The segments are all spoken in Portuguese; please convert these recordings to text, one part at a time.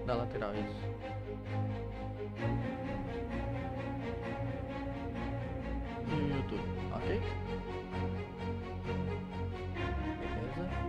Da lateral, isso. E o YouTube, ok? Beleza.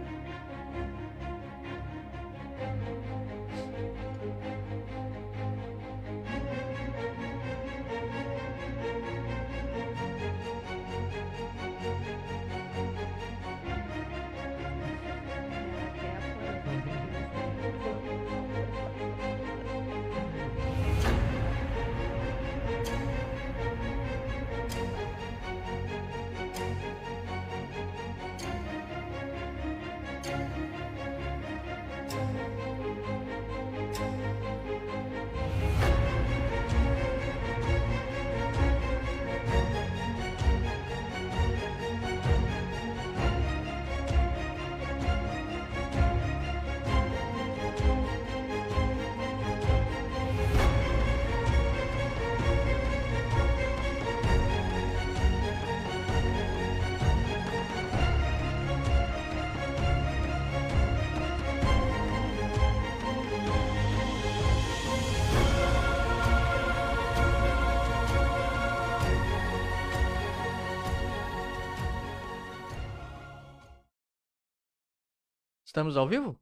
Estamos ao vivo?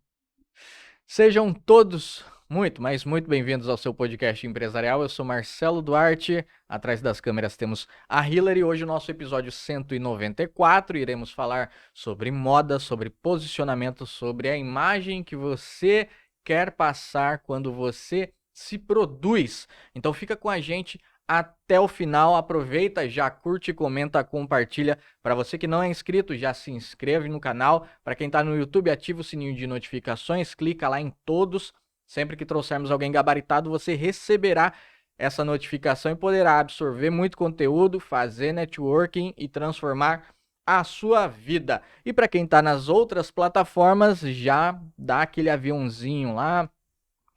Sejam todos muito bem-vindos ao seu podcast empresarial. Eu sou Marcelo Duarte, atrás das câmeras temos a Hillary. Hoje o nosso episódio 194, iremos falar sobre moda, sobre posicionamento, sobre a imagem que você quer passar quando você se produz. Então fica com a gente até o final, aproveita, já curte, comenta, compartilha. Para você que não é inscrito, já se inscreve no canal. Para quem está no YouTube, ativa o sininho de notificações, clica lá em todos. Sempre que trouxermos alguém gabaritado, você receberá essa notificação e poderá absorver muito conteúdo, fazer networking e transformar a sua vida. E para quem está nas outras plataformas, já dá aquele aviãozinho lá,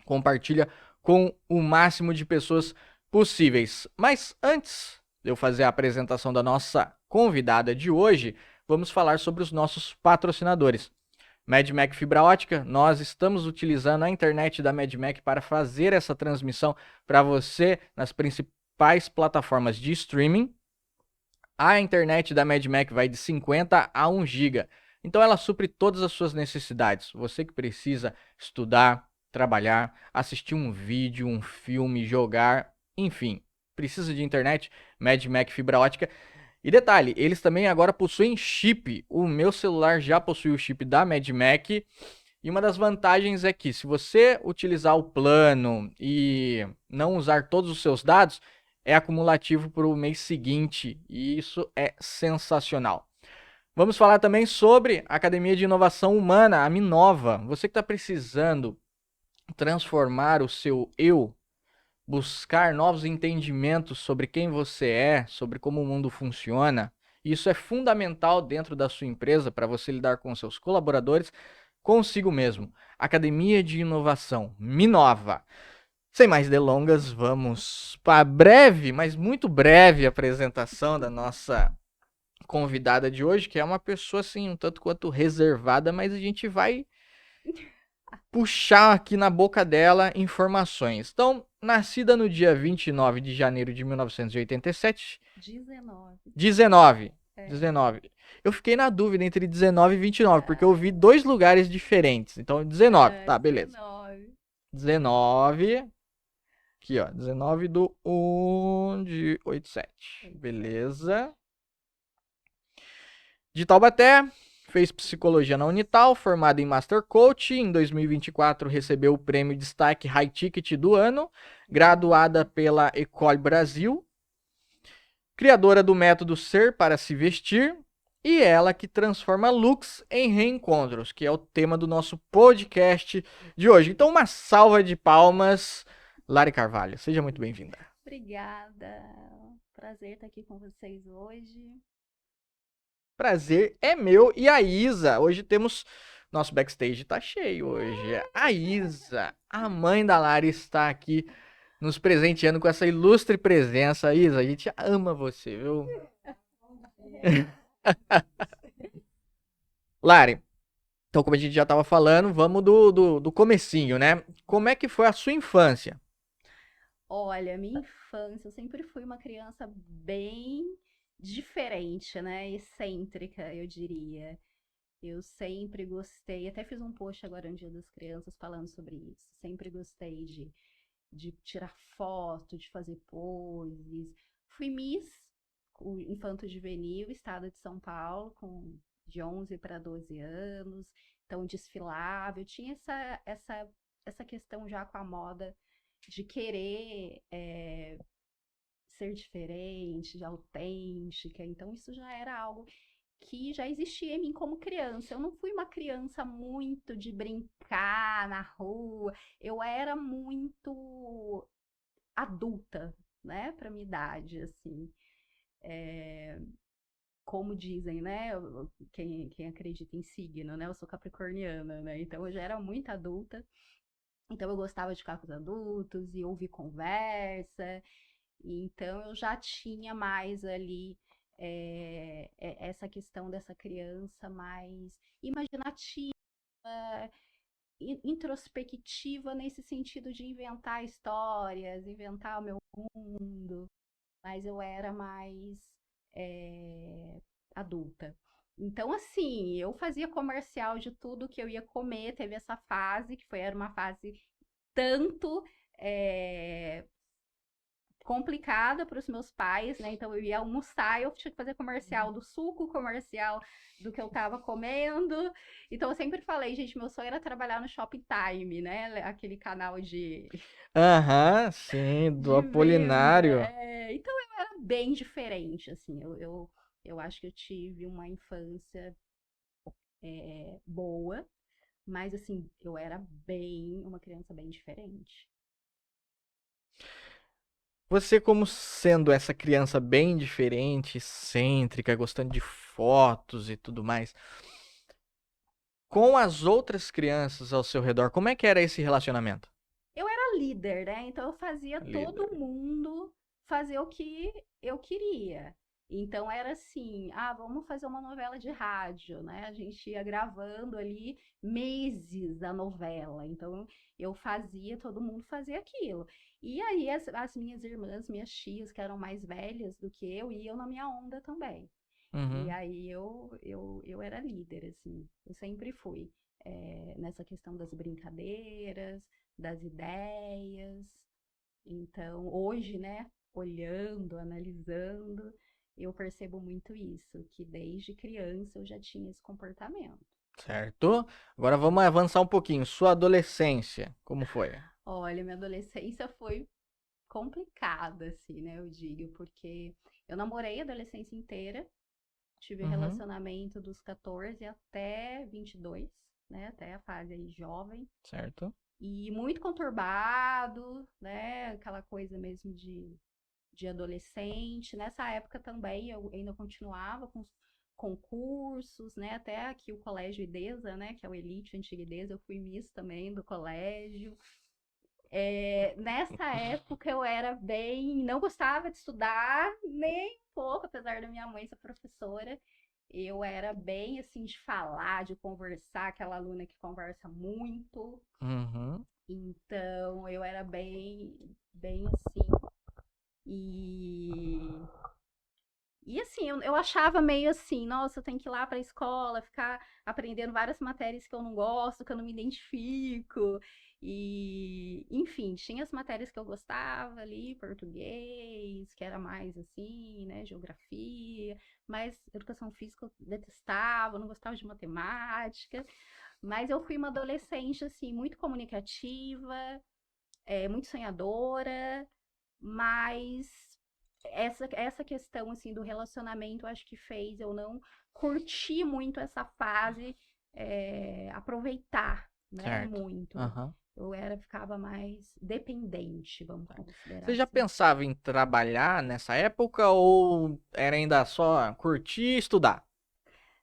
compartilha com o máximo de pessoas possíveis. Mas antes de eu fazer a apresentação da nossa convidada de hoje, vamos falar sobre os nossos patrocinadores. MedMac Fibra Ótica, nós estamos utilizando a internet da MedMac para fazer essa transmissão para você nas principais plataformas de streaming. A internet da MedMac vai de 50 a 1 GB. Então ela supre todas as suas necessidades. Você que precisa estudar, trabalhar, assistir um vídeo, um filme, jogar, enfim, precisa de internet, MedMac Fibra Ótica. E detalhe, eles também agora possuem chip. O meu celular já possui o chip da MedMac. E uma das vantagens é que se você utilizar o plano e não usar todos os seus dados, é acumulativo para o mês seguinte. E isso é sensacional. Vamos falar também sobre a Academia de Inovação Humana, a Minova. Você que está precisando transformar o seu eu, buscar novos entendimentos sobre quem você é, sobre como o mundo funciona. Isso é fundamental dentro da sua empresa para você lidar com seus colaboradores, consigo mesmo. Academia de Inovação Minova. Sem mais delongas, vamos para a breve, mas muito breve apresentação da nossa convidada de hoje, que é uma pessoa assim, um tanto quanto reservada, mas a gente vai puxar aqui na boca dela informações. Então, nascida no dia 29 de janeiro de 1987. 19. É. 19. Eu fiquei na dúvida entre 19 e 29, porque eu vi dois lugares diferentes. Então, 19. Tá, beleza. 19. Aqui, ó. 19 do 1 de 87. Beleza. De Taubaté. Fez psicologia na Unital, formada em Master Coach. Em 2024 recebeu o prêmio Destaque High Ticket do ano, graduada pela École Brasil. Criadora do método Ser para se Vestir e ela que transforma looks em reencontros, que é o tema do nosso podcast de hoje. Então, uma salva de palmas, Lari Carvalho. Seja muito bem-vinda. Obrigada. Prazer estar aqui com vocês hoje. Prazer é meu e a Isa. Hoje temos. Nosso backstage tá cheio hoje. A Isa, a mãe da Lari, está aqui nos presenteando com essa ilustre presença. Isa, a gente ama você, viu? Lari, então como a gente já tava falando, vamos do comecinho, né? Como é que foi a sua infância? Olha, minha infância, eu sempre fui uma criança bem diferente, né? Excêntrica, eu diria. Eu sempre gostei, até fiz um post agora no Dia das Crianças falando sobre isso. Sempre gostei de tirar foto, de fazer poses. Fui Miss, o Infanto Juvenil, estado de São Paulo, de 11 para 12 anos. Então, desfilava. Eu tinha essa questão já com a moda de querer ser diferente, de autêntica. Então, isso já era algo que já existia em mim como criança. Eu não fui uma criança muito de brincar na rua. Eu era muito adulta, né, para minha idade, assim. Como dizem, né, quem acredita em signo, né, eu sou capricorniana, né, então eu já era muito adulta. Então eu gostava de ficar com os adultos e ouvir conversa. Então eu já tinha mais ali essa questão dessa criança mais imaginativa, introspectiva nesse sentido de inventar histórias, inventar o meu mundo, mas eu era mais adulta. Então, assim, eu fazia comercial de tudo que eu ia comer. Teve essa fase, era uma fase tanto é, complicada para os meus pais, né? Então eu ia almoçar, eu tinha que fazer comercial do suco, comercial do que eu tava comendo. Então eu sempre falei, gente, meu sonho era trabalhar no Shopping Time, né? Aquele canal Aham, sim, do de venda. Apolinário. Então eu era bem diferente, assim. Eu acho que eu tive uma infância boa, mas assim, eu era uma criança bem diferente. Você, como sendo essa criança bem diferente, excêntrica, gostando de fotos e tudo mais, com as outras crianças ao seu redor, como é que era esse relacionamento? Eu era líder, né? Então eu fazia todo Líder. mundo fazer o que eu queria. Então era assim, vamos fazer uma novela de rádio, né? A gente ia gravando ali meses a novela. Então eu fazia, todo mundo fazia aquilo. E aí as minhas irmãs, minhas tias, que eram mais velhas do que eu, iam na minha onda também. E Uhum, aí eu era líder, assim, eu sempre fui. Nessa questão das brincadeiras, das ideias. Então, hoje, né, olhando, analisando, eu percebo muito isso, que desde criança eu já tinha esse comportamento. certo. Agora vamos avançar um pouquinho. Sua adolescência, como foi? Olha, minha adolescência foi complicada, assim, né, eu digo, porque eu namorei a adolescência inteira, tive Uhum, relacionamento dos 14 até 22, né, até a fase aí jovem. certo. E muito conturbado, né? Aquela coisa mesmo de adolescente. Nessa época também eu ainda continuava com os concursos, né? Até aqui o Colégio IDESA, né? Que é o Elite Antiga IDESA, eu fui Miss também do colégio. Nessa época eu era bem, não gostava de estudar nem um pouco, apesar da minha mãe ser professora. Eu era bem assim de falar, de conversar, aquela aluna que conversa muito. Uhum, Então eu era bem assim. E e assim, eu achava meio assim, nossa, eu tenho que ir lá para a escola, ficar aprendendo várias matérias que eu não gosto, que eu não me identifico. E, enfim, tinha as matérias que eu gostava ali, português, que era mais assim, né, geografia, mas educação física eu detestava, não gostava de matemática. Mas eu fui uma adolescente, assim, muito comunicativa, muito sonhadora, mas essa questão, assim, do relacionamento, eu acho que fez eu não curtir muito essa fase, aproveitar, né, Certo. muito. Aham. Ficava mais dependente, vamos considerar Você já assim. pensava em trabalhar nessa época ou era ainda só curtir e estudar?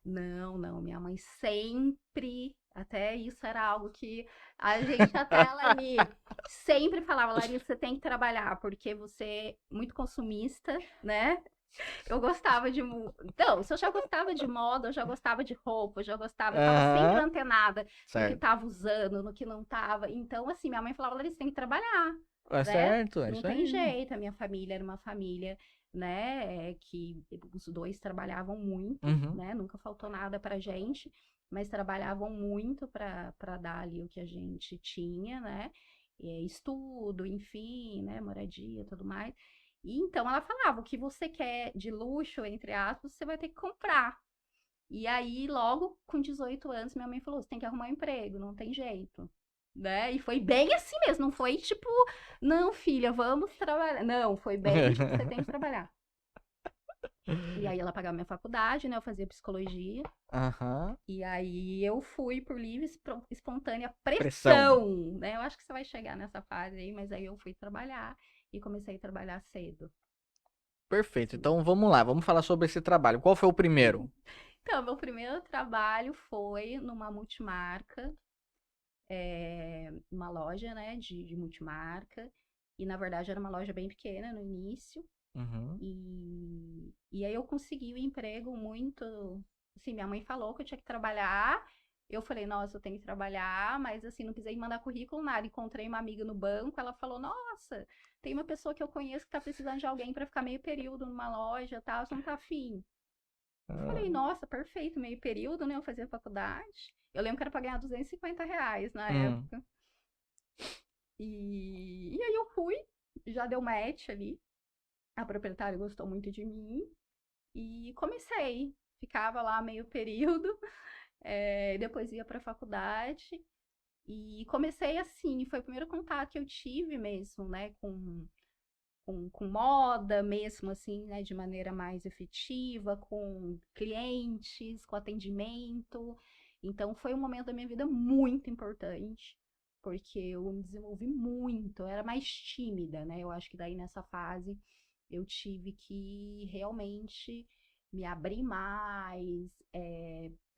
Não, não, minha mãe sempre, até isso era algo que a gente até ela ali sempre falava, Larissa, você tem que trabalhar, porque você é muito consumista, né? Eu gostava de. Então, se eu já gostava de moda, eu já gostava de roupa, eu já gostava, eu tava sempre Aham. antenada no que Certo. tava usando, no que não tava. Então, assim, minha mãe falava, Larissa, tem que trabalhar, É né? certo, é Não isso tem aí. jeito. A minha família era uma família, né, que os dois trabalhavam muito, Uhum. né? Nunca faltou nada pra gente, mas trabalhavam muito para dar ali o que a gente tinha, né? Estudo, enfim, né? Moradia, e tudo mais. E então ela falava, o que você quer de luxo, entre aspas, você vai ter que comprar. E aí, logo com 18 anos, minha mãe falou: você tem que arrumar um emprego, não tem jeito. Né? E foi bem assim mesmo, não foi tipo, não, filha, vamos trabalhar. Não, foi bem tipo, você tem que trabalhar. E aí ela pagava minha faculdade, né? Eu fazia psicologia. Aham. E aí eu fui por livre espontânea Pressão. pressão, né? Eu acho que você vai chegar nessa fase aí, mas aí eu fui trabalhar e comecei a trabalhar cedo. Perfeito. Então vamos lá, vamos falar sobre esse trabalho. Qual foi o primeiro? Então, meu primeiro trabalho foi numa multimarca, uma loja, né, de multimarca. E, na verdade, era uma loja bem pequena no início. Uhum. E aí eu consegui o emprego muito... Assim, minha mãe falou que eu tinha que trabalhar. Eu falei, nossa, eu tenho que trabalhar. Mas, assim, não precisei mandar currículo, nada. Encontrei uma amiga no banco. Ela falou, nossa, tem uma pessoa que eu conheço que tá precisando de alguém para ficar meio período numa loja e tal. Você não tá afim? Eu Ah, falei, nossa, perfeito, meio período, né? Eu fazia faculdade. Eu lembro que era pra ganhar R$ 250 na hum. época. E aí eu fui, já deu match ali. A proprietária gostou muito de mim. E comecei. Ficava lá meio período. Depois ia pra faculdade. E comecei assim, foi o primeiro contato que eu tive mesmo, né? Com moda mesmo, assim, né, de maneira mais efetiva, com clientes, com atendimento. Então, foi um momento da minha vida muito importante, porque eu me desenvolvi muito, eu era mais tímida, né? Eu acho que daí nessa fase eu tive que realmente me abrir mais,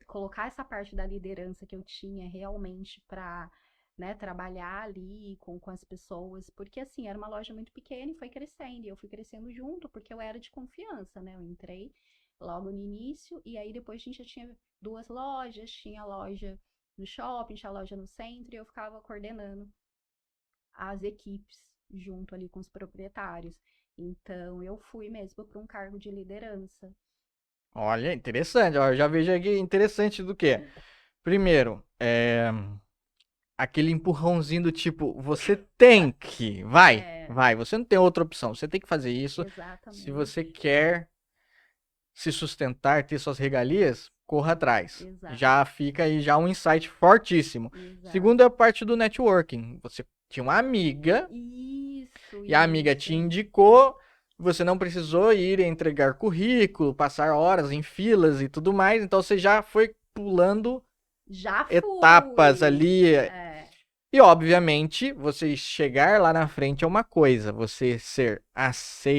colocar essa parte da liderança que eu tinha realmente para, né, trabalhar ali com as pessoas, porque assim, era uma loja muito pequena e foi crescendo, e eu fui crescendo junto, porque eu era de confiança, né? Eu entrei logo no início, e aí depois a gente já tinha duas lojas, tinha loja no shopping, tinha loja no centro, e eu ficava coordenando as equipes junto ali com os proprietários. Então eu fui mesmo para um cargo de liderança. Olha, interessante. Ó, eu já vejo aqui interessante do que? Primeiro, aquele empurrãozinho do tipo, você tem que, vai, É, vai, você não tem outra opção, você tem que fazer isso. Se você exatamente. quer se sustentar, ter suas regalias, corra atrás. Exato. Já fica aí já um insight fortíssimo. Exato. Segundo é a parte do networking. Você tinha uma amiga Isso, e a amiga te isso. indicou, você não precisou ir entregar currículo, passar horas em filas e tudo mais, então você já foi pulando Já etapas fui. ali. É, E obviamente, você chegar lá na frente é uma coisa, você ser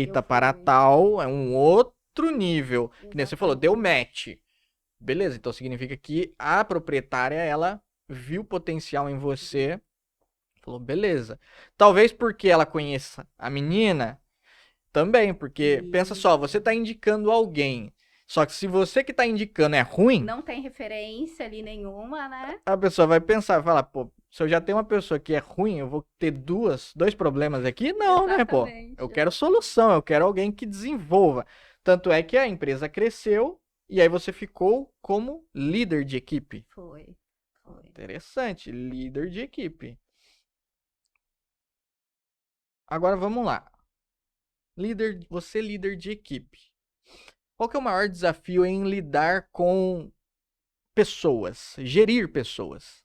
eu aceita para fui. tal é um outro nível. Que nem você falou, deu Exatamente. match. Beleza, então significa que a proprietária, ela viu potencial em você, falou, beleza. Talvez porque ela conheça a menina, também, porque pensa só, você Isso. tá indicando alguém. Só que se você que tá indicando é ruim, Não tem referência ali nenhuma, né? a pessoa vai pensar, vai falar, pô, se eu já tenho uma pessoa que é ruim, eu vou ter dois problemas aqui? Não, né, pô? Eu Exatamente, quero exatamente. solução, eu quero alguém que desenvolva. Tanto é que a empresa cresceu e aí você ficou como líder de equipe. Foi, foi. Interessante, líder de equipe. Agora vamos lá. Você líder de equipe. Qual que é o maior desafio em lidar com pessoas, gerir pessoas?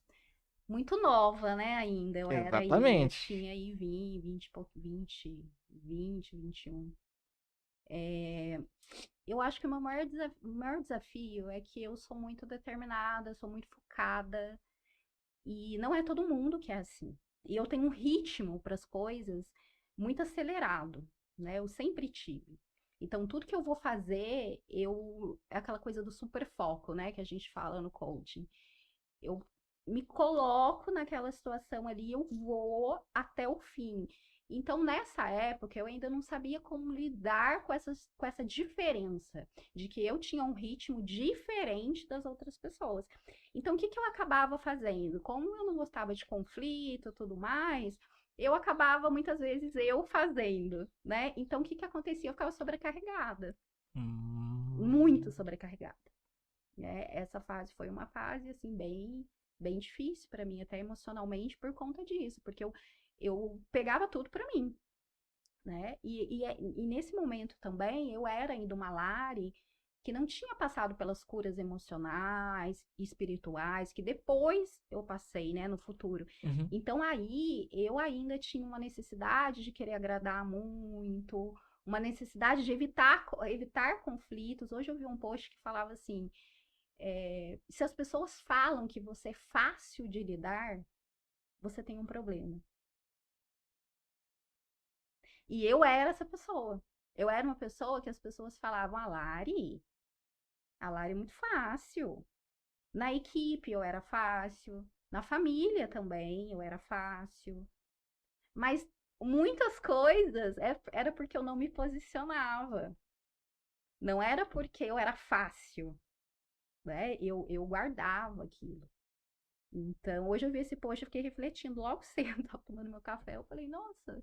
Muito nova, né, ainda. Eu Exatamente. tinha aí 20, 20 e pouco, 20, 20, 21. Eu acho que o meu maior desafio é que eu sou muito determinada, sou muito focada, e não é todo mundo que é assim. E eu tenho um ritmo para as coisas muito acelerado, né? Eu sempre tive. Então, tudo que eu vou fazer, é aquela coisa do super foco, né? Que a gente fala no coaching. Eu me coloco naquela situação ali, eu vou até o fim. Então, nessa época, eu ainda não sabia como lidar com essa diferença, de que eu tinha um ritmo diferente das outras pessoas. Então, o que que eu acabava fazendo? Como eu não gostava de conflito e tudo mais, eu acabava muitas vezes eu fazendo, né? Então, o que que acontecia? Eu ficava sobrecarregada, muito Hum. sobrecarregada, né? Essa fase foi uma fase, assim, bem difícil para mim, até emocionalmente, por conta disso, porque eu pegava tudo para mim, né? E nesse momento também, eu era ainda uma Lari que não tinha passado pelas curas emocionais, espirituais, que depois eu passei, né, no futuro. Uhum. Então aí eu ainda tinha uma necessidade de querer agradar muito, uma necessidade de evitar conflitos. Hoje eu vi um post que falava assim: se as pessoas falam que você é fácil de lidar, você tem um problema. E eu era essa pessoa. Eu era uma pessoa que as pessoas falavam: a Lari é muito fácil. Na equipe eu era fácil, na família também eu era fácil. Mas muitas coisas era porque eu não me posicionava. Não era porque eu era fácil, né? Eu guardava aquilo. Então, hoje eu vi esse post, eu fiquei refletindo logo cedo, tava tomando meu café, eu falei, nossa,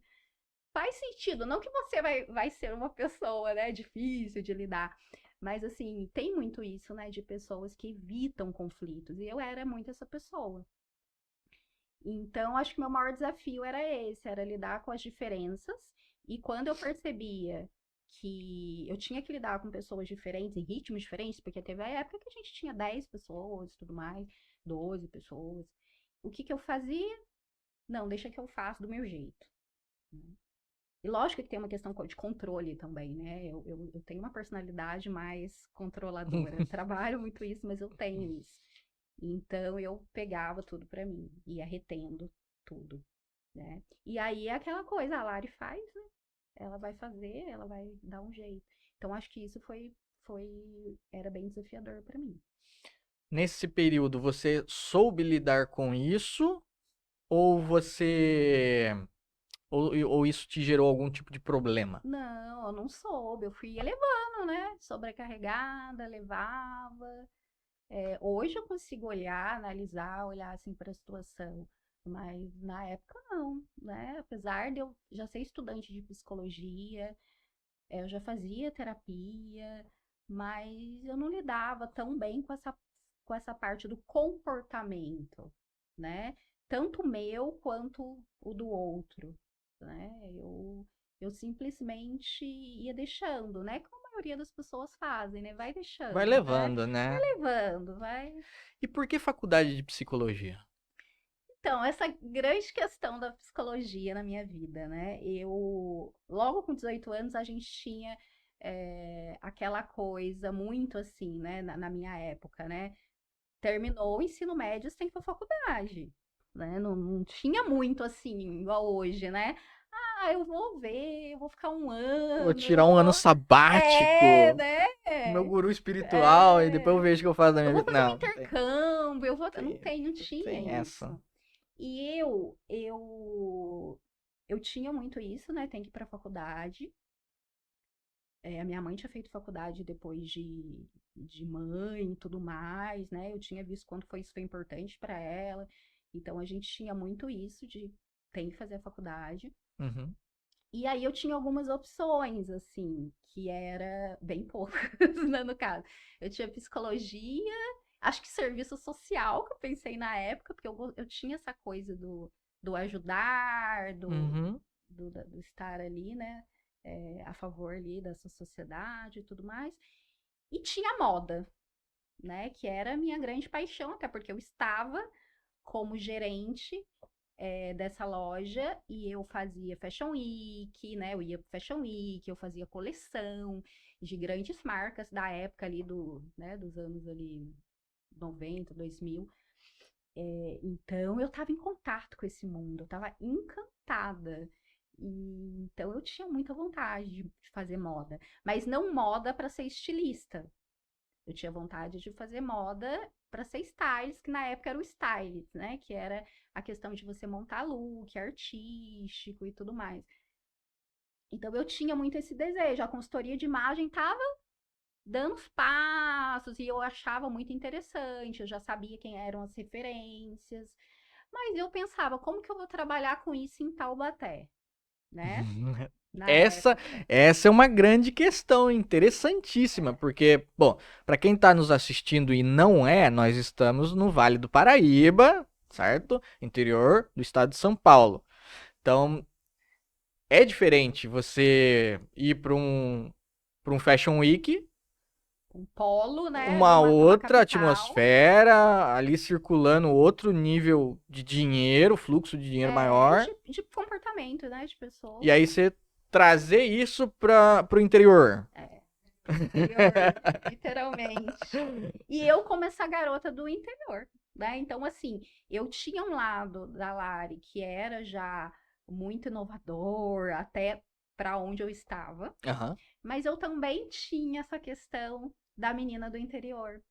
faz sentido, não que você vai ser uma pessoa, né, difícil de lidar, mas assim, tem muito isso, né, de pessoas que evitam conflitos, e eu era muito essa pessoa. Então, acho que meu maior desafio era esse, era lidar com as diferenças, e quando eu percebia que eu tinha que lidar com pessoas diferentes, em ritmos diferentes, porque teve a época que a gente tinha 10 pessoas, tudo mais, 12 pessoas. O que que eu fazia? Não, deixa que eu faço do meu jeito, né? E lógico que tem uma questão de controle também, né? Eu tenho uma personalidade mais controladora. Trabalho muito isso, mas eu tenho isso. Então eu pegava tudo pra mim, ia retendo tudo, né? E aí é aquela coisa, a Lari faz, né? Ela vai fazer, ela vai dar um jeito. Então acho que isso era bem desafiador pra mim. Nesse período, você soube lidar com isso ou ou isso te gerou algum tipo de problema? Não, eu não soube, eu fui levando, né? Sobrecarregada, levava. Hoje eu consigo olhar, analisar, olhar assim para a situação, mas na época não, né? Apesar de eu já ser estudante de psicologia, eu já fazia terapia, mas eu não lidava tão bem com essa parte do comportamento, né? Tanto o meu quanto o do outro, né? Eu simplesmente ia deixando, né? Como a maioria das pessoas fazem, né? Vai Vai deixando, né? levando, Vai né? levando, vai. E por que faculdade de psicologia? Então, essa grande questão da psicologia na minha vida, né? Logo com 18 anos, a gente tinha aquela coisa muito assim, né? Na minha época, né? Terminou o ensino médio, você tem que ir pra faculdade, né? Não tinha muito assim, igual hoje, né? Ah, eu vou ver, eu vou ficar um Vou ano, eu tirar um ano vou. É, sabático, né? meu guru espiritual, e depois eu É. vejo o que eu faço da Eu minha vou vida. fazer um Não, intercâmbio, eu vou. tem, Não tinha tem essa. isso. E eu tinha muito isso, né? Tem que ir pra faculdade. A minha mãe tinha feito faculdade depois de mãe e tudo mais, né? Eu tinha visto quanto isso foi importante para ela. Então a gente tinha muito isso de tem que fazer a faculdade. Uhum. E aí eu tinha algumas opções, assim, que era bem poucas, né, no caso. Eu tinha psicologia, acho que serviço social, que eu pensei na época, porque eu tinha essa coisa do ajudar, Uhum. do estar ali, né, a favor ali dessa sociedade e tudo mais. E tinha moda, né, que era a minha grande paixão, até porque eu estava como gerente dessa loja e eu fazia Fashion Week, né? Eu ia pro Fashion Week, eu fazia coleção de grandes marcas da época ali né, dos anos ali 90, 2000. Então eu estava em contato com esse mundo, eu estava encantada. Então eu tinha muita vontade de fazer moda, mas não moda para ser estilista. Eu tinha vontade de fazer moda para ser stylist, que na época era o stylist, né? Que era a questão de você montar look artístico e tudo mais. Então eu tinha muito esse desejo. A consultoria de imagem estava dando os passos e eu achava muito interessante. Eu já sabia quem eram as referências, mas eu pensava, como que eu vou trabalhar com isso em Taubaté, né? Na Essa, época. essa é uma grande questão, interessantíssima, porque, bom, para quem está nos assistindo e não é, nós estamos no Vale do Paraíba, certo? Interior do estado de São Paulo. Então, é diferente você ir para um Fashion Week, Um polo, né, uma pra uma outra capital, atmosfera, ali circulando outro nível de dinheiro, fluxo de dinheiro maior, de comportamento, né, de e pessoas. aí você trazer isso para o interior. É, interior, literalmente. E eu como essa garota do interior, né? Então, assim, eu tinha um lado da Lari que era já muito inovador, até para onde eu estava, Aham. mas eu também tinha essa questão da menina do interior,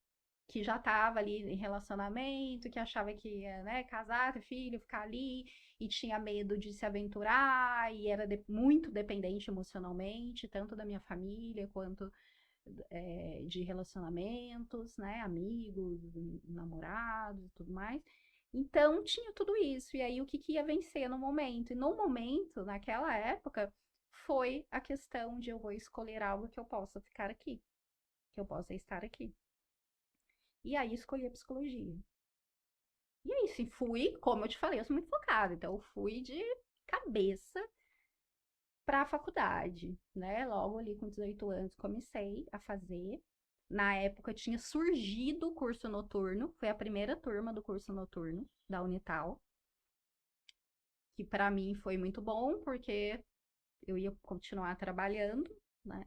que já estava ali em relacionamento, que achava que ia, né, casar, ter filho, ficar ali, e tinha medo de se aventurar, e era muito dependente emocionalmente, tanto da minha família quanto de relacionamentos, né, amigos, namorados e tudo mais. Então tinha tudo isso. E aí o que ia vencer no momento? E no momento, naquela época, foi a questão de eu vou escolher algo que eu possa ficar aqui, que eu possa estar aqui. E aí escolhi a psicologia. E aí, sim, fui, como eu te falei, eu sou muito focada, então eu fui de cabeça para a faculdade, né? Logo ali com 18 anos comecei a fazer. Na época tinha surgido o curso noturno, foi a primeira turma do curso noturno da Unital, que para mim foi muito bom, porque eu ia continuar trabalhando, né?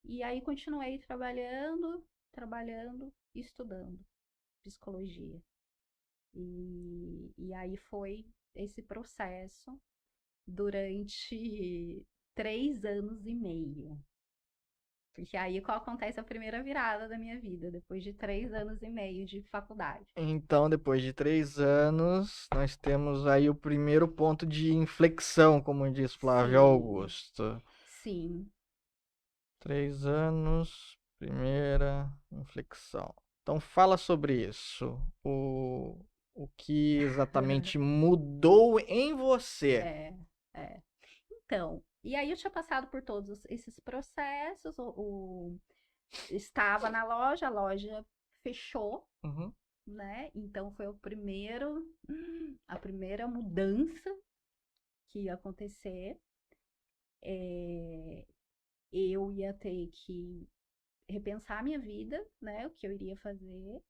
E aí continuei trabalhando e estudando psicologia. E aí foi esse processo durante 3 anos e meio. Porque aí qual acontece a primeira virada da minha vida, depois de 3 anos e meio de faculdade. Então, depois de 3 anos, nós temos aí o primeiro ponto de inflexão, como diz Flávio Sim, Augusto. sim. 3 anos, primeira inflexão. Então, fala sobre isso. O que exatamente mudou em você? É, é. Então, e aí eu tinha passado por todos esses processos, estava na loja, a loja fechou, Uhum. né? Então foi a primeira mudança que ia acontecer. Eu ia ter que repensar a minha vida, né? O que eu iria fazer.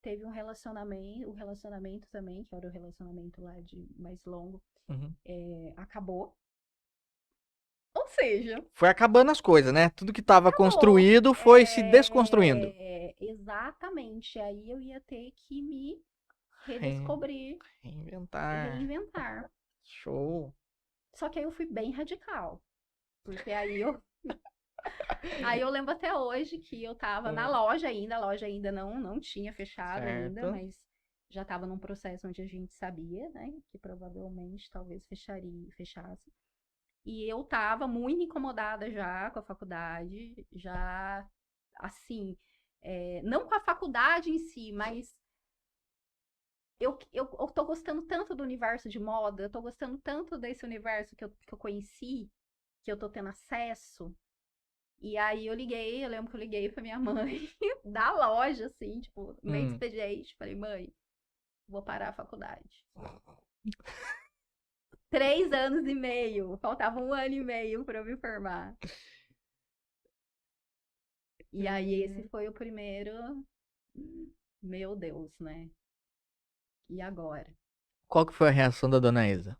Teve um relacionamento também, que era o relacionamento lá de mais longo, Uhum. acabou. Ou seja, Foi acabando as coisas, né? Tudo que estava acabou. construído foi se desconstruindo. Exatamente. Aí eu ia ter que me Re- redescobrir, Reinventar. reinventar. Show. Só que aí eu fui bem radical. Porque aí eu lembro até hoje que eu tava na Hum, loja ainda, a loja ainda não tinha fechado ainda, certo. mas já estava num processo onde a gente sabia, né, que provavelmente talvez fechasse. E eu tava muito incomodada já com a faculdade, já assim, não com a faculdade em si, mas eu tô gostando tanto do universo de moda, eu tô gostando tanto desse universo que eu conheci, que eu tô tendo acesso. E aí eu lembro que eu liguei pra minha mãe da loja, assim, tipo, meio de Hum. expediente. Falei, mãe, vou parar a faculdade. 3 anos e meio, faltava 1 ano e meio pra eu me formar. E aí esse foi o primeiro, meu Deus, né? E agora? Qual que foi a reação da dona Isa?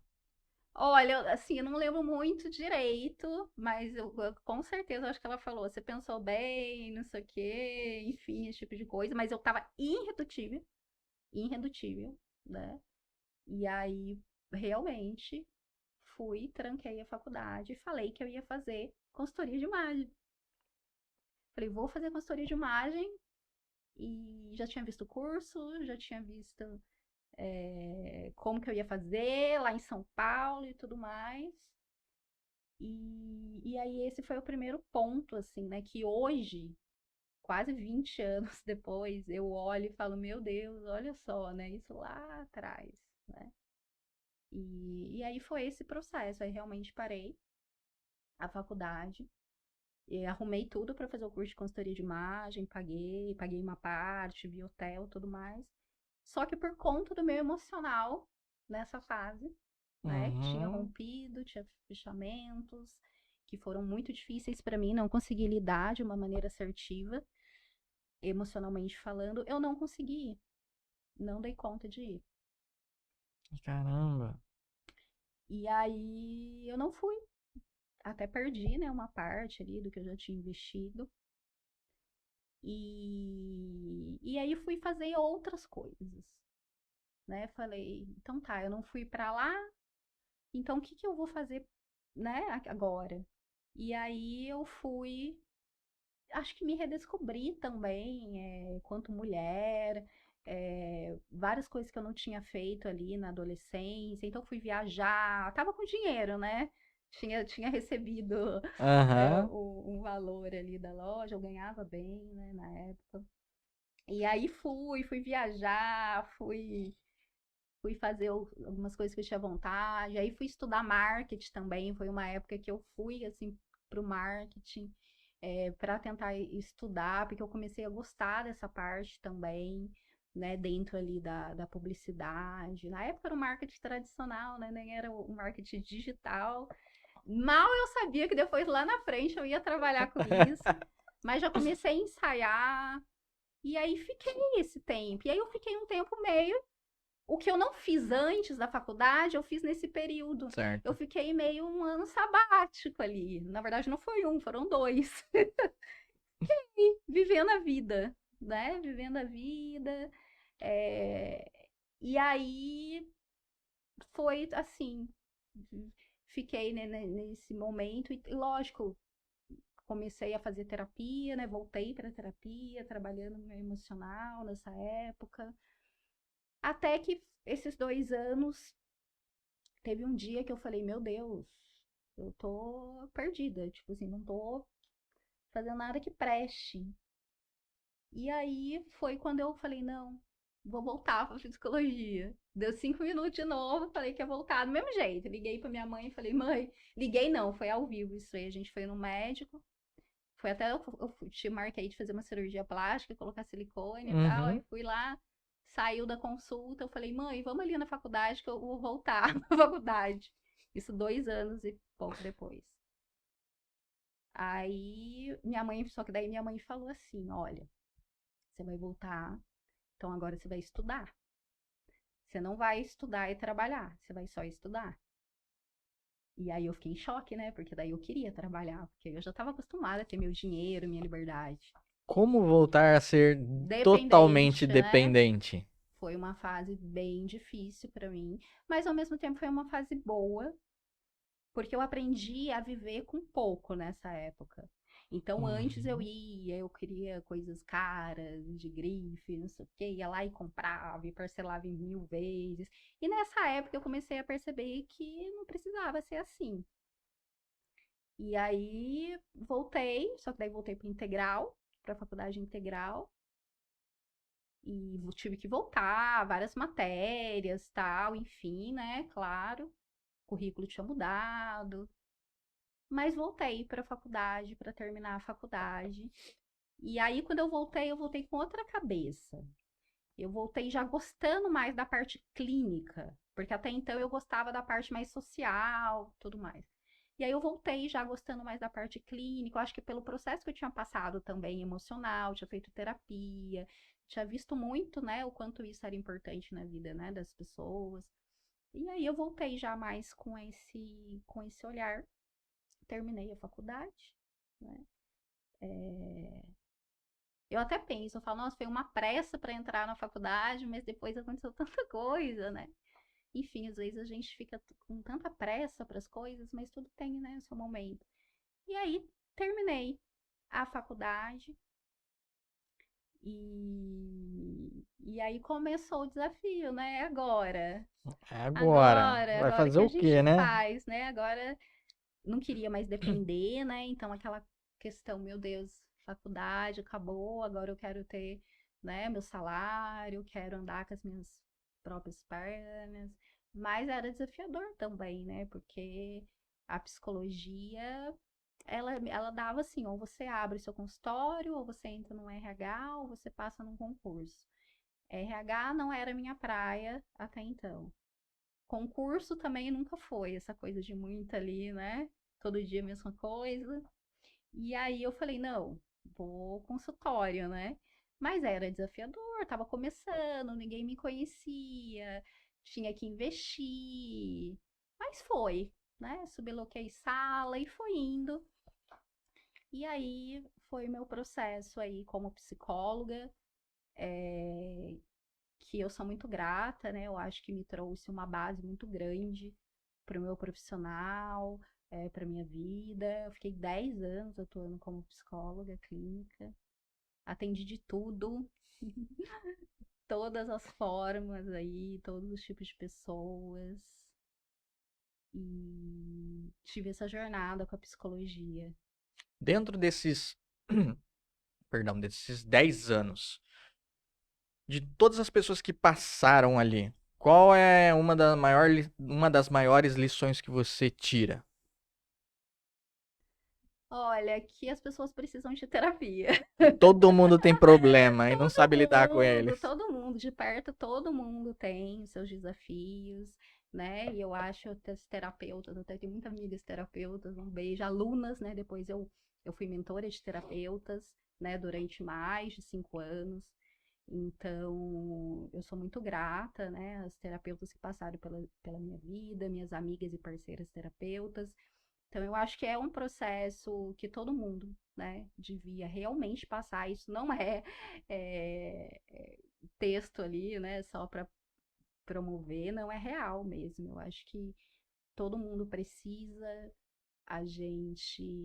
Olha, assim, eu não lembro muito direito, mas eu com certeza acho que ela falou, você pensou bem, não sei o quê, enfim, esse tipo de coisa, mas eu tava irredutível, irredutível, né? E aí, realmente, fui, tranquei a faculdade e falei que eu ia fazer consultoria de imagem. Falei, vou fazer consultoria de imagem e já tinha visto o curso, já tinha visto como que eu ia fazer lá em São Paulo e tudo mais. E aí esse foi o primeiro ponto, assim, né? Que hoje, quase 20 anos depois, eu olho e falo, meu Deus, olha só, né? Isso lá atrás, né? E aí foi esse processo. Aí realmente parei a faculdade. E arrumei tudo para fazer o curso de consultoria de imagem, paguei uma parte, vi hotel, tudo mais. Só que por conta do meu emocional nessa fase, né, que tinha Uhum. rompido, tinha fechamentos que foram muito difíceis para mim, não consegui lidar de uma maneira assertiva, emocionalmente falando, eu não consegui ir, não dei conta de ir. Caramba. E aí eu não fui, até perdi, né, uma parte ali do que eu já tinha investido. E aí fui fazer outras coisas, né? Falei, então tá, eu não fui para lá, então o que que eu vou fazer, né, agora? E aí eu fui, acho que me redescobri também, quanto mulher, várias coisas que eu não tinha feito ali na adolescência, então fui viajar, tava com dinheiro, né? Tinha recebido Aham. um valor ali da loja, eu ganhava bem, né, na época. E aí fui viajar, fui fazer algumas coisas que eu tinha vontade. Aí fui estudar marketing também. Foi uma época que eu fui assim para o marketing para tentar estudar, porque eu comecei a gostar dessa parte também, né, dentro ali da publicidade. Na época era o marketing tradicional, né, nem era o marketing digital. Mal eu sabia que depois lá na frente eu ia trabalhar com isso, mas já comecei a ensaiar, e aí fiquei esse tempo. E aí eu fiquei um tempo meio. O que eu não fiz antes da faculdade, eu fiz nesse período. Eu Certo. fiquei meio um ano sabático ali. Na verdade, não foi um, foram dois. Vivendo a vida, né? Vivendo a vida. É... E aí foi assim. Fiquei, né, nesse momento. E lógico, comecei a fazer terapia, né? Voltei para terapia, trabalhando no meu emocional nessa época. Até que esses 2 anos, teve um dia que eu falei, meu Deus, eu tô perdida. Tipo assim, não tô fazendo nada que preste. E aí foi quando eu falei, não, vou voltar pra psicologia. Deu 5 minutos de novo, falei que ia voltar do mesmo jeito. Liguei pra minha mãe e falei, mãe, liguei não, foi ao vivo isso aí. A gente foi no médico. Foi até eu te marquei de fazer uma cirurgia plástica, colocar silicone e tal. Aí Uhum. fui lá, saiu da consulta. Eu falei, mãe, vamos ali na faculdade que eu vou voltar na faculdade. Isso 2 anos e pouco depois. Aí minha mãe, só que daí minha mãe falou assim: olha, você vai voltar, então agora você vai estudar. Você não vai estudar e trabalhar, você vai só estudar. E aí eu fiquei em choque, né? Porque daí eu queria trabalhar, porque eu já estava acostumada a ter meu dinheiro, minha liberdade. Como voltar a ser totalmente Dependente, né? dependente? Foi uma fase bem difícil para mim, mas ao mesmo tempo foi uma fase boa, porque eu aprendi a viver com pouco nessa época. Então, antes Uhum. eu queria coisas caras, de grife, não sei o quê, ia lá e comprava e parcelava em 1000 vezes. E nessa época eu comecei a perceber que não precisava ser assim. E aí voltei, só que daí voltei para integral, para a faculdade integral, e tive que voltar, várias matérias, tal, enfim, né? Claro, o currículo tinha mudado, mas voltei para a faculdade, para terminar a faculdade. E aí, quando eu voltei com outra cabeça. Eu voltei já gostando mais da parte clínica, porque até então eu gostava da parte mais social, tudo mais. E aí eu voltei já gostando mais da parte clínica, eu acho que pelo processo que eu tinha passado também emocional, tinha feito terapia, tinha visto muito, né, o quanto isso era importante na vida, né, das pessoas. E aí eu voltei já mais com esse olhar. Terminei a faculdade, né? Eu até penso, eu falo, nossa, foi uma pressa para entrar na faculdade, mas depois aconteceu tanta coisa, né? Enfim, às vezes a gente fica com tanta pressa para as coisas, mas tudo tem, né, o seu momento. E aí terminei a faculdade e aí começou o desafio, né? Agora, Agora, vai agora o fazer que a o gente quê, né? faz, né? Agora não queria mais depender, né? Então aquela questão, meu Deus, faculdade acabou, agora eu quero ter, né, meu salário, quero andar com as minhas próprias pernas. Mas era desafiador também, né? Porque a psicologia, ela dava assim, ou você abre seu consultório, ou você entra no RH, ou você passa num concurso. RH não era minha praia até então. Concurso também nunca foi, essa coisa de muito ali, né? Todo dia a mesma coisa. E aí eu falei, não, vou consultório, né? Mas era desafiador, tava começando, ninguém me conhecia, tinha que investir. Mas foi, né? Subloquei sala e foi indo. E aí foi meu processo aí como psicóloga, que eu sou muito grata, né? Eu acho que me trouxe uma base muito grande para o meu profissional, para minha vida. Eu fiquei 10 anos atuando como psicóloga clínica, atendi de tudo, todas as formas aí, todos os tipos de pessoas. E tive essa jornada com a psicologia. Dentro desses, perdão, desses 10 anos, de todas as pessoas que passaram ali, qual é uma das maiores lições que você tira? Olha, que as pessoas precisam de terapia. Que todo mundo tem problema e não sabe lidar com eles. Todo mundo, de perto, todo mundo tem os seus desafios, né? E eu acho que as terapeutas, até tenho muitas amigas terapeutas, um beijo, alunas, né? Depois eu fui mentora de terapeutas, né? Durante mais de 5 anos. Então, eu sou muito grata, né? Às terapeutas que passaram pela minha vida, minhas amigas e parceiras terapeutas. Então, eu acho que é um processo que todo mundo, né, devia realmente passar. Isso não é texto ali, né, só para promover, não é real mesmo. Eu acho que todo mundo precisa,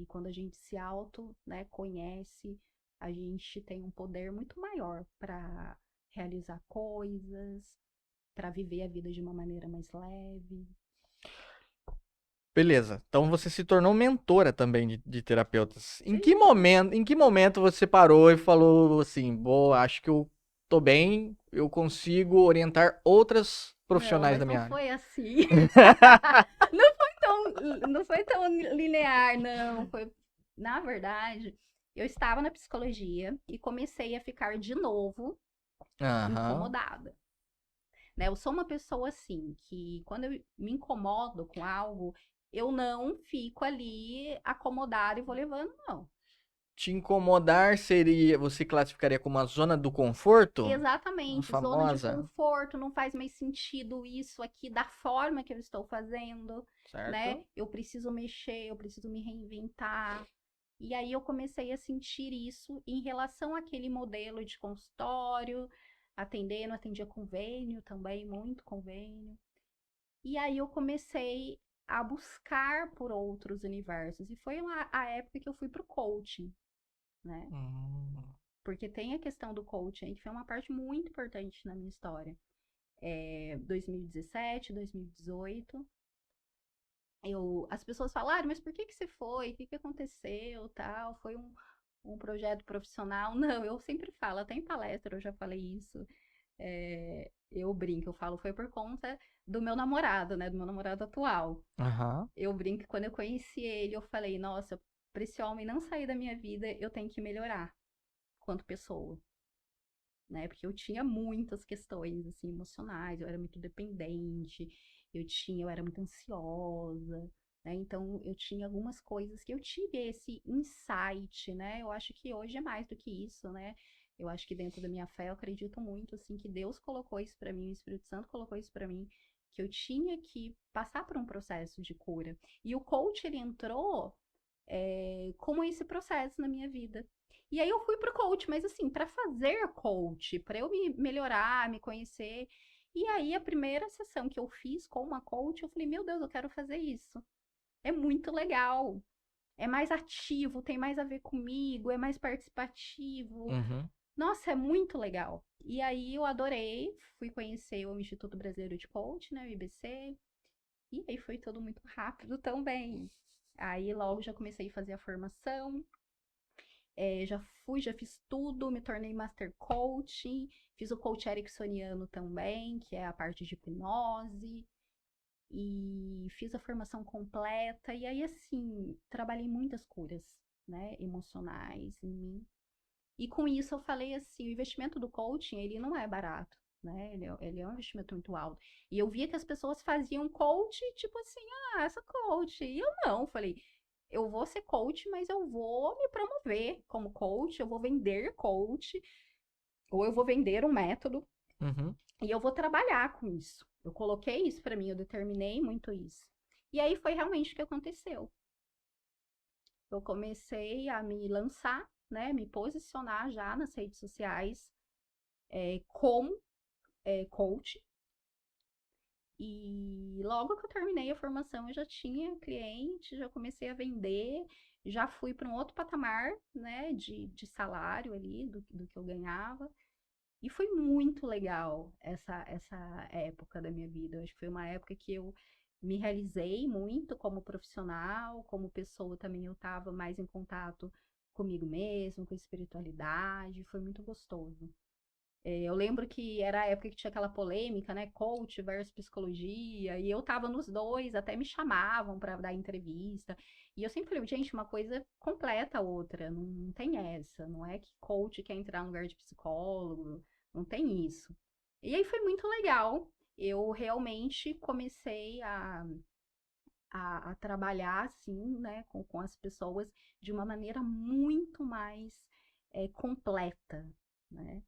quando a gente se auto, né, conhece, a gente tem um poder muito maior para realizar coisas, para viver a vida de uma maneira mais leve. Beleza. Então você se tornou mentora também de terapeutas. Sim. Em que momento você parou e falou assim, boa, acho que eu tô bem, eu consigo orientar outras Não, profissionais mas da não minha área? foi assim. Não foi tão linear, não. Foi, na verdade, eu estava na psicologia e comecei a ficar de novo Aham. incomodada. Né? Eu sou uma pessoa assim, que quando eu me incomodo com algo, eu não fico ali acomodada e vou levando, não. Te incomodar seria, você classificaria como a zona do conforto? A Exatamente, zona de famosa, conforto, não faz mais sentido isso aqui da forma que eu estou fazendo, né? certo? Eu preciso mexer, eu preciso me reinventar. E aí eu comecei a sentir isso em relação àquele modelo de consultório, atendendo, atendia convênio também, muito convênio. E aí eu comecei a buscar por outros universos. E foi a época que eu fui para o coaching, né? Hum. Porque tem a questão do coaching, que foi uma parte muito importante na minha história. 2017, 2018, as pessoas falaram, mas por que você foi? O que aconteceu? Tal? Foi um projeto profissional? Não, eu sempre falo, até em palestra eu já falei isso. Eu brinco, eu falo, foi por conta do meu namorado, né? Do meu namorado atual. Aham. Eu brinco, quando eu conheci ele, eu falei, nossa, para esse homem não sair da minha vida, eu tenho que melhorar quanto pessoa. Né? Porque eu tinha muitas questões assim emocionais, eu era muito dependente, eu era muito ansiosa, né? Então eu tinha algumas coisas que eu tive esse insight, né? Eu acho que hoje é mais do que isso, né? Eu acho que dentro da minha fé eu acredito muito assim que Deus colocou isso para mim, o Espírito Santo colocou isso para mim, que eu tinha que passar por um processo de cura. E o coach, ele entrou como esse processo na minha vida. E aí eu fui pro coach, mas assim, para fazer coach, para eu me melhorar, me conhecer. E aí a primeira sessão que eu fiz com uma coach, eu falei, meu Deus, eu quero fazer isso. É muito legal. É mais ativo, tem mais a ver comigo, é mais participativo. Uhum. Nossa, é muito legal. E aí eu adorei, fui conhecer o Instituto Brasileiro de Coach, né, o IBC. E aí foi tudo muito rápido também. Aí logo já comecei a fazer a formação. Já fiz tudo, me tornei Master Coach, fiz o coach ericksoniano também, que é a parte de hipnose, e fiz a formação completa, e aí assim, trabalhei muitas curas, né, emocionais em mim. E com isso eu falei assim, o investimento do coaching, ele não é barato, né, ele é um investimento muito alto. E eu via que as pessoas faziam coach, tipo assim, essa coach, e eu não, falei, eu vou ser coach, mas eu vou me promover como coach, eu vou vender coach, ou eu vou vender um método, Uhum. e eu vou trabalhar com isso. Eu coloquei isso para mim, eu determinei muito isso. E aí foi realmente o que aconteceu. Eu comecei a me lançar, né, me posicionar já nas redes sociais como coach. E logo que eu terminei a formação, eu já tinha cliente, já comecei a vender, já fui para um outro patamar, né, de salário ali, do que eu ganhava. E foi muito legal essa época da minha vida. Eu acho que foi uma época que eu me realizei muito como profissional, como pessoa também eu estava mais em contato comigo mesmo, com a espiritualidade, foi muito gostoso. Eu lembro que era a época que tinha aquela polêmica, né? Coach versus psicologia, e eu tava nos dois, até me chamavam para dar entrevista. E eu sempre falei, gente, uma coisa completa a outra, não tem essa. Não é que coach quer entrar no lugar de psicólogo, não tem isso. E aí foi muito legal. Eu realmente comecei a trabalhar assim, né, com as pessoas de uma maneira muito mais completa, né?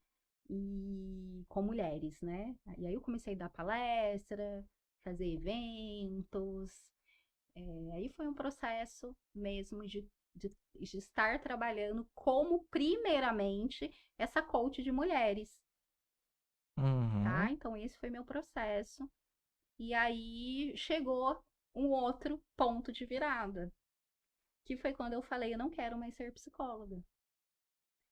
E com mulheres, né? E aí eu comecei a dar palestra, fazer eventos. Aí foi um processo mesmo de estar trabalhando como, primeiramente, essa coach de mulheres, tá? Uhum. Então esse foi meu processo. E aí chegou um outro ponto de virada, que foi quando eu falei, eu não quero mais ser psicóloga.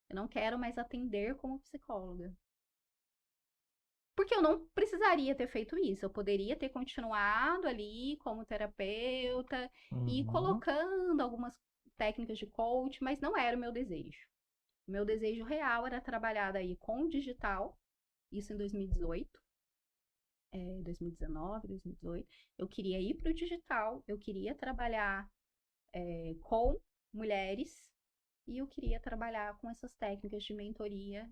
Eu não quero mais atender como psicóloga. Porque eu não precisaria ter feito isso. Eu poderia ter continuado ali como terapeuta e Uhum. colocando algumas técnicas de coach, mas não era o meu desejo. O meu desejo real era trabalhar aí com o digital, isso em 2018, 2019, 2018. Eu queria ir para o digital, eu queria trabalhar com mulheres e eu queria trabalhar com essas técnicas de mentoria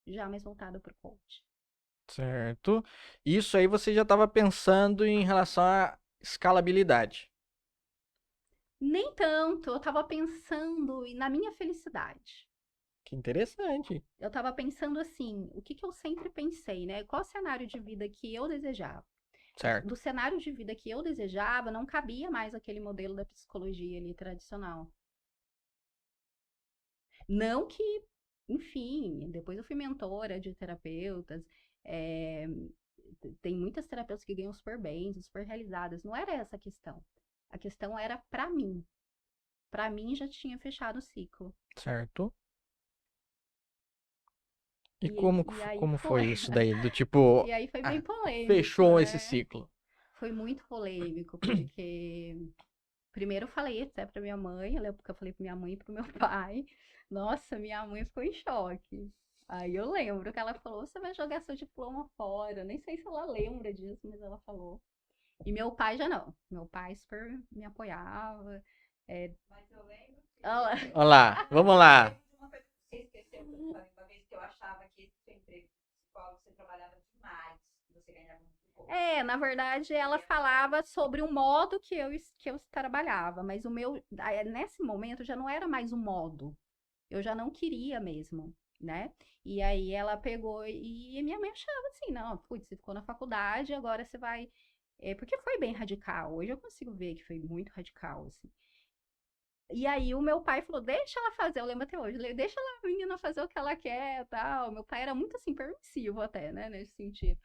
já mais voltada para o coach. Certo. Isso aí você já estava pensando em relação à escalabilidade. Nem tanto, eu tava pensando na minha felicidade. Que interessante. Eu tava pensando assim, o que eu sempre pensei, né? Qual cenário de vida que eu desejava? Certo. Do cenário de vida que eu desejava, não cabia mais aquele modelo da psicologia ali tradicional. Não que, enfim, depois eu fui mentora de terapeutas, é, tem muitas terapeutas que ganham super bem, super realizadas. Não era essa a questão. A questão era para mim. Para mim já tinha fechado o ciclo. Certo. E E, e aí como foi. foi isso daí? Do tipo, E aí foi bem ah, polêmico, fechou esse né? ciclo. Foi muito polêmico, porque primeiro eu falei até pra minha mãe, eu lembro que eu falei pra minha mãe e pro meu pai. Nossa, minha mãe ficou em choque. Aí eu lembro que ela falou: você vai jogar seu diploma fora. Nem sei se ela lembra disso, mas ela falou. E meu pai já não. Meu pai super me apoiava. Mas eu lembro que... Olha lá, vamos Eu lá. lembro de uma coisa que você esqueceu, que eu falei uma vez que eu achava que esse seu emprego de psicólogo você trabalhava demais, que você ganhava muito pouco. Na verdade, ela falava sobre o modo que eu trabalhava, mas o meu, nesse momento, já não era mais o modo. Eu já não queria mesmo. né? E aí ela pegou e minha mãe achava assim, não, putz, você ficou na faculdade, agora você vai. Porque foi bem radical. Hoje eu consigo ver que foi muito radical, assim. E aí o meu pai falou, deixa ela fazer, eu lembro até hoje, deixa ela, a menina fazer o que ela quer, tal. Meu pai era muito assim permissivo até, né, nesse sentido.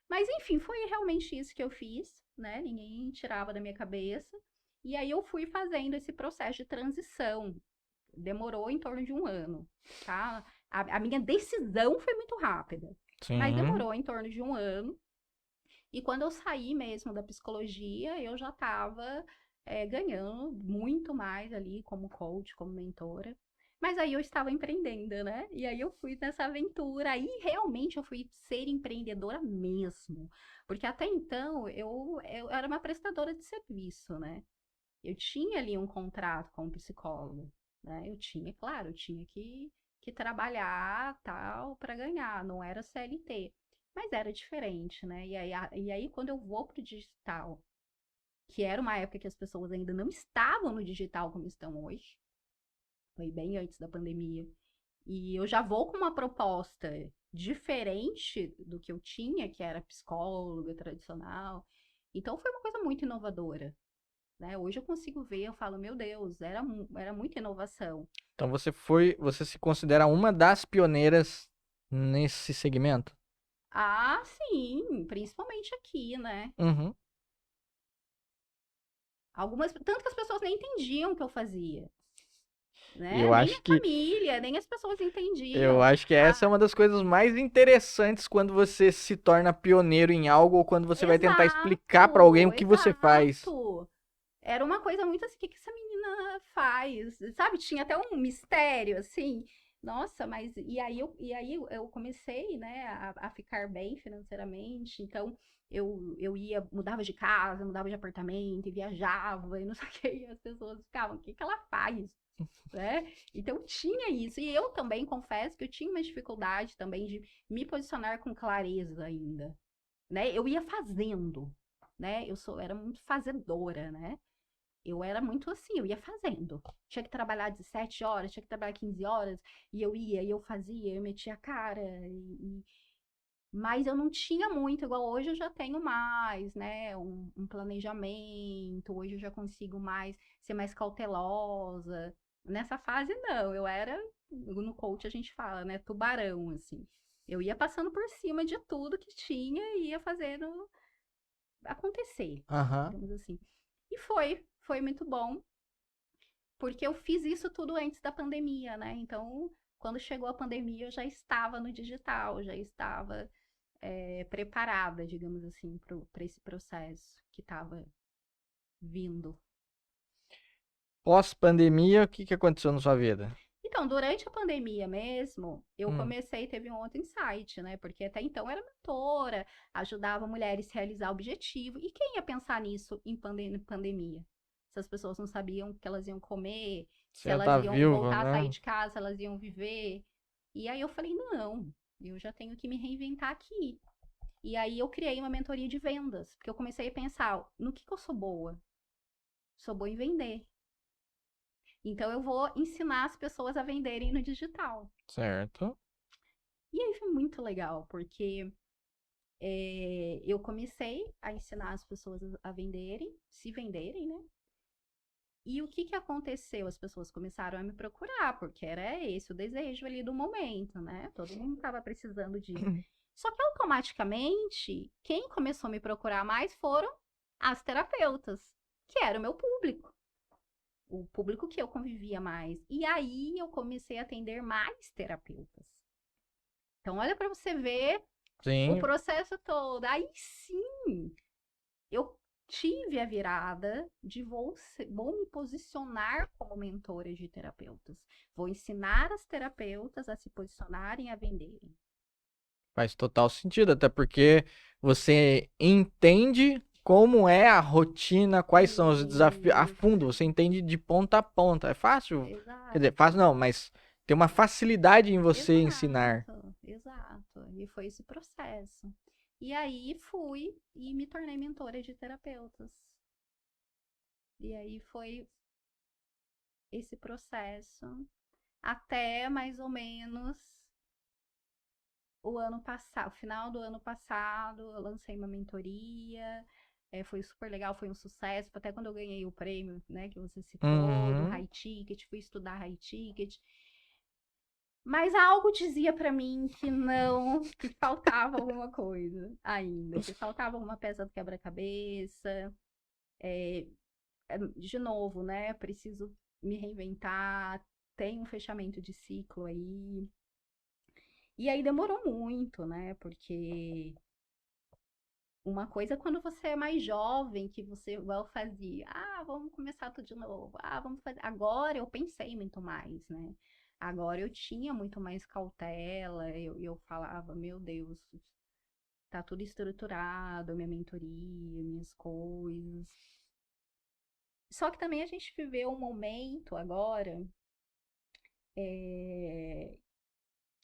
Mas enfim, foi realmente isso que eu fiz, né? Ninguém tirava da minha cabeça. E aí eu fui fazendo esse processo de transição. Demorou em torno de um ano, tá? A minha decisão foi muito rápida, mas Sim. demorou em torno de um ano. E quando eu saí mesmo da psicologia, eu já estava ganhando muito mais ali como coach, como mentora. Mas aí eu estava empreendendo, né? E aí eu fui nessa aventura. Aí realmente eu fui ser empreendedora mesmo. Porque até então eu era uma prestadora de serviço, né? Eu tinha ali um contrato com o psicólogo, né? Eu tinha, claro, eu tinha que trabalhar tal para ganhar, não era CLT. Mas era diferente, né? E aí, quando eu vou pro digital, que era uma época que as pessoas ainda não estavam no digital como estão hoje, foi bem antes da pandemia, e eu já vou com uma proposta diferente do que eu tinha, que era psicóloga tradicional. Então foi uma coisa muito inovadora, né? Hoje eu consigo ver, eu falo, meu Deus, era muita inovação. Então você se considera uma das pioneiras nesse segmento? Ah, sim, principalmente aqui, né? Uhum. Tanto que as pessoas nem entendiam o que eu fazia, né? Eu Nem acho a que família, nem as pessoas eu entendiam. acho que essa é Ah, uma das coisas mais interessantes quando você se torna pioneiro em algo ou quando você vai tentar explicar para alguém o exato, que você faz. exato. Era uma coisa muito assim, o que que essa menina faz? Sabe, tinha até um mistério, assim. Nossa, mas e aí eu comecei, né, a ficar bem financeiramente. Então, eu mudava de casa, mudava de apartamento, e viajava, e não sei o que, e as pessoas ficavam, o que que ela faz? Né? Então tinha isso. E eu também confesso que eu tinha uma dificuldade também de me posicionar com clareza ainda, né? Eu ia fazendo, né? Era muito fazedora, né? Eu era muito assim, eu ia fazendo. Tinha que trabalhar 17 horas, tinha que trabalhar 15 horas, e eu ia, e eu fazia, eu metia a cara, mas eu não tinha muito, igual hoje eu já tenho mais, né? Um planejamento, hoje eu já consigo ser mais cautelosa. Nessa fase, não, eu era, no coach a gente fala, né? Tubarão, assim. Eu ia passando por cima de tudo que tinha e ia fazendo acontecer, Aham. digamos assim. E foi muito bom, porque eu fiz isso tudo antes da pandemia, né? Então, quando chegou a pandemia, eu já estava no digital, já estava preparada, digamos assim, para esse processo que estava vindo. Pós-pandemia, o que que aconteceu na sua vida? Então, durante a pandemia mesmo, eu Hum, teve um outro insight, né? Porque até então eu era mentora, ajudava mulheres a realizar objetivo. E quem ia pensar nisso em pandemia? Se as pessoas não sabiam o que elas iam comer, você se já elas tá iam vivo, voltar a sair né? de casa, se elas iam viver. E aí eu falei, não, eu já tenho que me reinventar aqui. E aí eu criei uma mentoria de vendas, porque eu comecei a pensar, no que eu sou boa? Sou boa em vender. Então eu vou ensinar as pessoas a venderem no digital. Certo. E aí foi muito legal, porque eu comecei a ensinar as pessoas a venderem, se venderem, né? E o que que aconteceu? As pessoas começaram a me procurar, porque era esse o desejo ali do momento, né? Todo mundo estava precisando disso. Só que automaticamente, quem começou a me procurar mais foram as terapeutas, que era o meu público, o público que eu convivia mais. E aí eu comecei a atender mais terapeutas. Então, olha para você ver o Sim, processo todo. Aí sim, eu tive a virada de vou me posicionar como mentora de terapeutas. Vou ensinar as terapeutas a se posicionarem, a venderem. faz total sentido, até porque você entende como é a rotina, quais são os desafios a fundo, Isso, você entende de ponta a ponta. É fácil, quer dizer, fácil exato. não, mas tem uma facilidade em você ensinar. Exato, exato. E foi esse processo. E aí fui e me tornei mentora de terapeutas. E aí foi esse processo. até mais ou menos o ano passado, final do ano passado, eu lancei uma mentoria, foi super legal, foi um sucesso, até quando eu ganhei o prêmio, né, que você citou, do Uhum. High Ticket, fui estudar High Ticket, mas algo dizia pra mim que não, que faltava alguma coisa ainda, que faltava uma peça do quebra-cabeça, de novo, né, preciso me reinventar, tem um fechamento de ciclo aí, e aí demorou muito, né, porque uma coisa é quando você é mais jovem, que você igual fazia, vamos começar tudo de novo, vamos fazer. Agora eu pensei muito mais, né? Agora eu tinha muito mais cautela, eu falava, meu Deus, tá tudo estruturado, minha mentoria, minhas coisas. Só que também a gente viveu um momento agora é,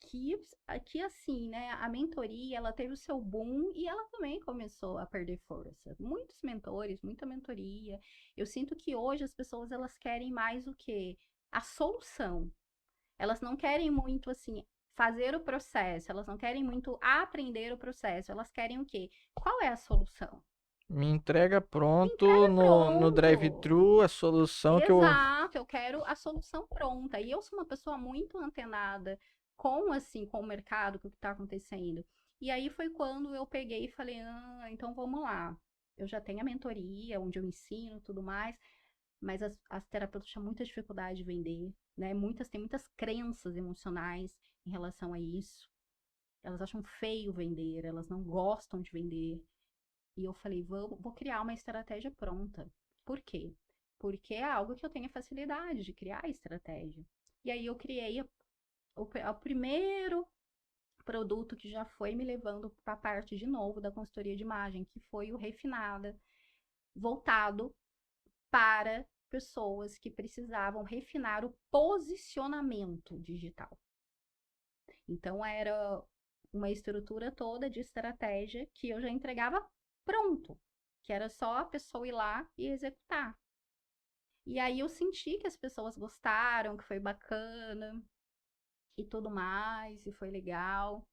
que assim, né, a mentoria, ela teve o seu boom e ela também começou a perder força. Muitos mentores, muita mentoria. Eu sinto que hoje as pessoas elas querem mais o quê? A solução. Elas não querem muito assim fazer o processo, elas não querem muito aprender o processo, elas querem o quê? Qual é a solução? Me entrega Me pronto entrega no pronto. drive-thru a solução que eu. Exato, eu quero a solução pronta. E eu sou uma pessoa muito antenada com assim, com o mercado, com o que está acontecendo. E aí foi quando eu peguei e falei, então vamos lá. Eu já tenho a mentoria, onde eu ensino tudo mais, mas as terapeutas têm muita dificuldade de vender, né? Têm muitas crenças emocionais em relação a isso. Elas acham feio vender, elas não gostam de vender. E eu falei, vou criar uma estratégia pronta. Por quê? Porque é algo que eu tenho facilidade de criar estratégia. E aí eu criei o primeiro produto que já foi me levando para a parte de novo da consultoria de imagem, que foi o Refinada, voltado para pessoas que precisavam refinar o posicionamento digital. Então era uma estrutura toda de estratégia que eu já entregava pronto, que era só a pessoa ir lá e executar. E aí eu senti que as pessoas gostaram, que foi bacana e tudo mais, e foi legal.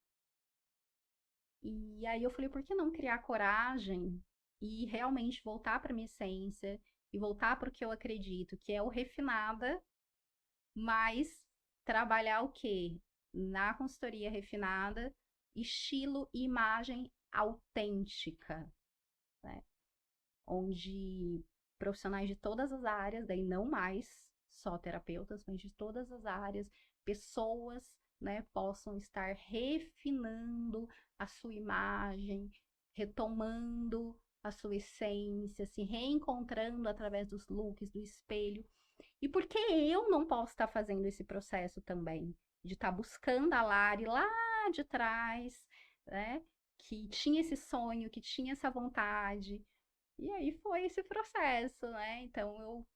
E aí eu falei, por que não criar coragem e realmente voltar para minha essência e voltar para o que eu acredito, que é o refinada, mas trabalhar o quê? Na consultoria refinada, estilo e imagem autêntica, né? Onde profissionais de todas as áreas, daí não mais só terapeutas, mas de todas as áreas, pessoas, né, possam estar refinando a sua imagem, retomando a sua essência, se reencontrando através dos looks, do espelho. E por que eu não posso estar fazendo esse processo também? De estar buscando a Lari lá de trás, né? Que tinha esse sonho, que tinha essa vontade. E aí foi esse processo, né? Então eu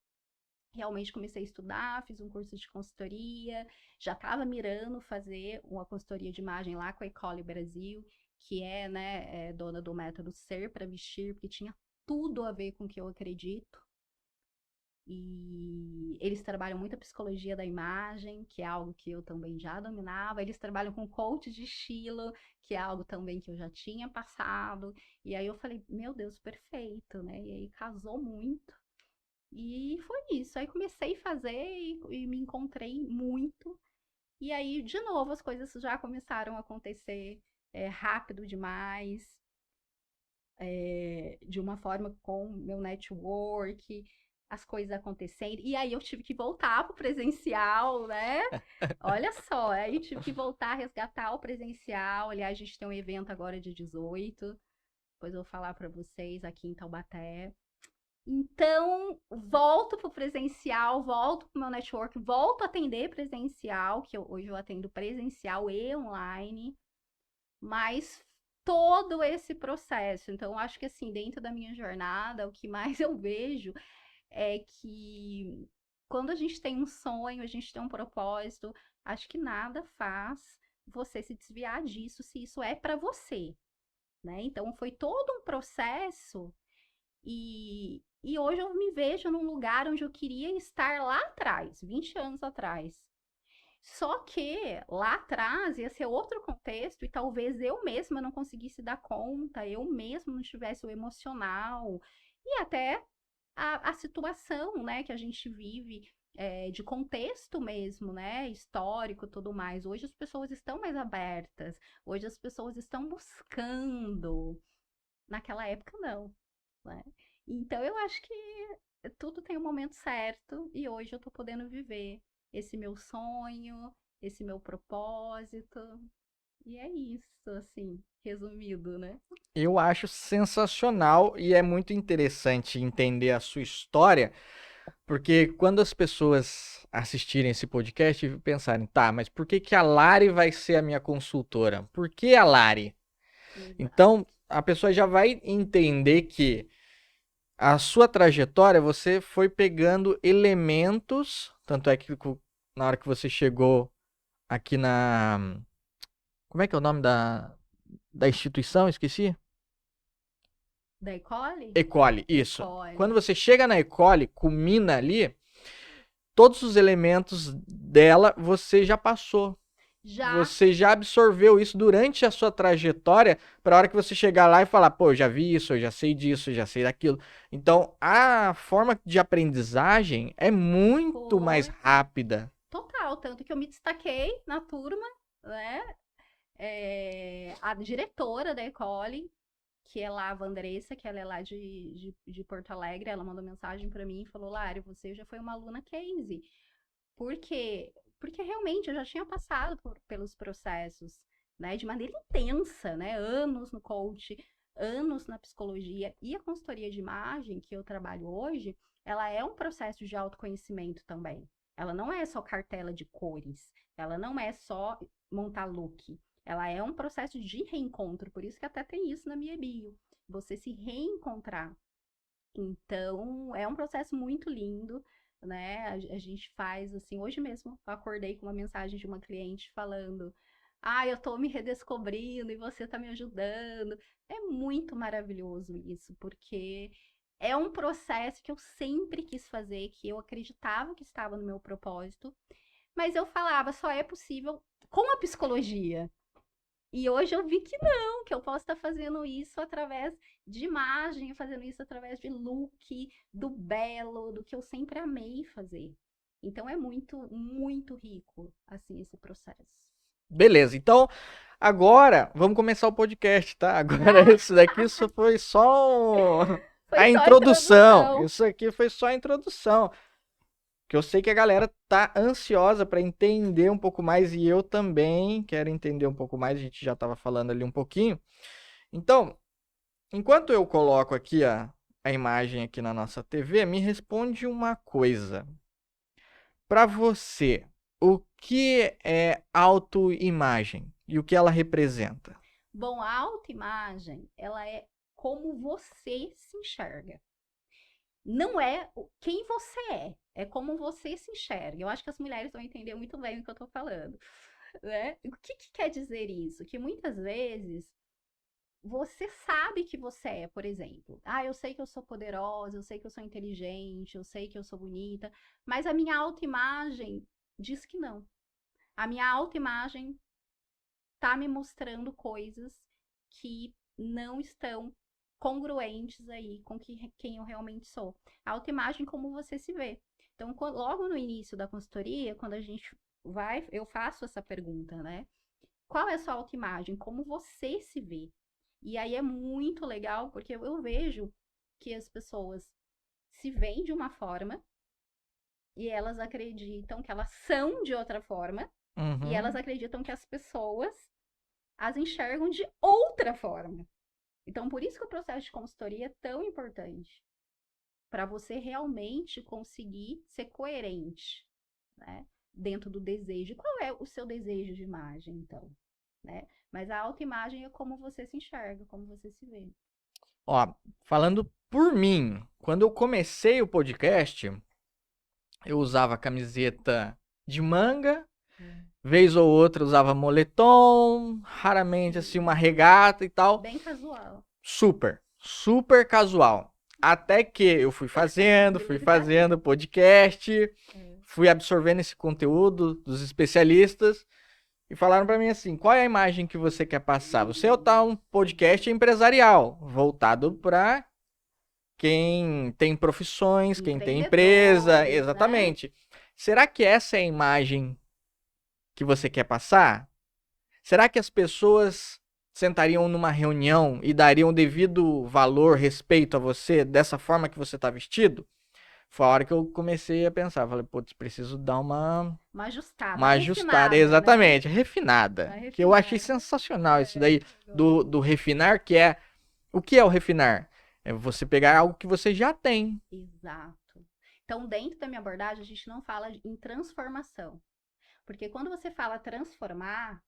realmente comecei a estudar, fiz um curso de consultoria, já estava mirando fazer uma consultoria de imagem lá com a Ecole Brasil, que é, né, dona do método Ser para Vestir, porque tinha tudo a ver com o que eu acredito. E eles trabalham muito a psicologia da imagem, que é algo que eu também já dominava. Eles trabalham com coach de estilo, que é algo também que eu já tinha passado. E aí eu falei, meu Deus, perfeito, né? E aí casou muito. E foi isso. Aí comecei a fazer e me encontrei muito. E aí, de novo, as coisas já começaram a acontecer rápido demais, de uma forma com meu network, as coisas acontecendo. E aí eu tive que voltar pro presencial, né? Olha só, aí tive que voltar a resgatar o presencial. Aliás, a gente tem um evento agora de 18. Depois eu vou falar para vocês aqui em Taubaté. Então, volto pro presencial, volto pro meu network, volto a atender presencial, que hoje eu atendo presencial e online, mas todo esse processo. Então, acho que assim, dentro da minha jornada, o que mais eu vejo é que quando a gente tem um sonho, a gente tem um propósito, acho que nada faz você se desviar disso, se isso é para você, né? Então, foi todo um processo e hoje eu me vejo num lugar onde eu queria estar lá atrás, 20 anos atrás. Só que lá atrás ia ser outro contexto e talvez eu mesma não conseguisse dar conta, eu mesma não tivesse o emocional e até a situação, né, que a gente vive de contexto mesmo, né, histórico e tudo mais. Hoje as pessoas estão mais abertas, hoje as pessoas estão buscando. Naquela época, não, né? Então eu acho que tudo tem um momento certo e hoje eu tô podendo viver esse meu sonho, esse meu propósito. E é isso, assim, resumido, né? Eu acho sensacional e é muito interessante entender a sua história, porque quando as pessoas assistirem esse podcast e pensarem, tá, mas por que que a Lari vai ser a minha consultora? Por que a Lari? Exato. Então, a pessoa já vai entender que a sua trajetória, você foi pegando elementos, tanto é que na hora que você chegou aqui na... Como é que é o nome da instituição? Esqueci. Da Ecole? Ecole, isso. Quando Ecole. você chega na Ecole, culmina ali, todos os elementos dela você já passou. Já, Você já absorveu isso durante a sua trajetória, para a hora que você chegar lá e falar, pô, eu já vi isso, eu já sei disso, eu já sei daquilo. Então, a forma de aprendizagem é muito mais foi rápida. total. Tanto que eu me destaquei na turma, né? A diretora da Ecole, que é lá a Vandressa, que ela é lá de Porto Alegre, ela mandou mensagem para mim e falou: Lário, você já foi uma aluna case. Por quê? Porque realmente eu já tinha passado pelos processos, né, de maneira intensa, né? Anos no coach, anos na psicologia e a consultoria de imagem que eu trabalho hoje, ela é um processo de autoconhecimento também. Ela não é só cartela de cores, ela não é só montar look. Ela é um processo de reencontro, por isso que até tem isso na minha bio. Você se reencontrar. Então, é um processo muito lindo, né? A gente faz assim, hoje mesmo eu acordei com uma mensagem de uma cliente falando: "Ah, eu tô me redescobrindo e você tá me ajudando". É muito maravilhoso isso, porque é um processo que eu sempre quis fazer, que eu acreditava que estava no meu propósito, mas eu falava, só é possível com a psicologia. E hoje eu vi que não, que eu posso estar fazendo isso através de imagem, fazendo isso através de look, do belo, do que eu sempre amei fazer. Então é muito, muito rico, assim, esse processo. Beleza, então agora vamos começar o podcast, tá? Agora Ah, isso daqui só foi só foi a só a introdução. introdução. Isso aqui foi só a introdução. Que eu sei que a galera tá ansiosa para entender um pouco mais e eu também quero entender um pouco mais. A gente já estava falando ali um pouquinho. Então, enquanto eu coloco aqui a imagem aqui na nossa TV, me responde uma coisa. Para você, o que é autoimagem e o que ela representa? Bom, a autoimagem, ela é como você se enxerga. Não é quem você é como você se enxerga. Eu acho que as mulheres vão entender muito bem o que eu tô falando, né? O que que quer dizer isso? Que muitas vezes você sabe que você é, por exemplo. Ah, eu sei que eu sou poderosa, eu sei que eu sou inteligente, eu sei que eu sou bonita, mas a minha autoimagem diz que não. A minha autoimagem tá me mostrando coisas que não estão congruentes aí com quem eu realmente sou. A autoimagem como você se vê. Então, logo no início da consultoria, quando a gente vai, eu faço essa pergunta, né? Qual é a sua autoimagem? Como você se vê? E aí é muito legal, porque eu vejo que as pessoas se veem de uma forma e elas acreditam que elas são de outra forma e elas Uhum. acreditam que as pessoas as enxergam de outra forma. Então, por isso que o processo de consultoria é tão importante, para você realmente conseguir ser coerente, né? Dentro do desejo. Qual é o seu desejo de imagem, então? Né? Mas a autoimagem é como você se enxerga, como você se vê. Ó, falando por mim, quando eu comecei o podcast, eu usava camiseta de manga, vez ou outra usava moletom, raramente assim Sim. uma regata e tal. Bem casual. Super, super casual. Até que eu fui fazendo Bem. podcast, fui absorvendo esse conteúdo dos especialistas e falaram pra mim assim, qual é a imagem que você quer passar? Você tá um podcast empresarial, voltado pra quem tem profissões, quem tem empresa, Empreendedores, né? exatamente. Será que essa é a imagem que você quer passar? Será que as pessoas sentariam numa reunião e dariam devido valor, respeito a você dessa forma que você tá vestido? Foi a hora que eu comecei a pensar, falei, putz, preciso dar Uma ajustada, uma uma ajustada, refinada, né? exatamente, Uma refinada. Que eu achei refinada. sensacional isso daí Eu do gosto. refinar, que é, o que é o refinar? É você pegar algo que você já tem. Exato. Então, dentro da minha abordagem, a gente não fala em transformação. Porque quando você fala transformar,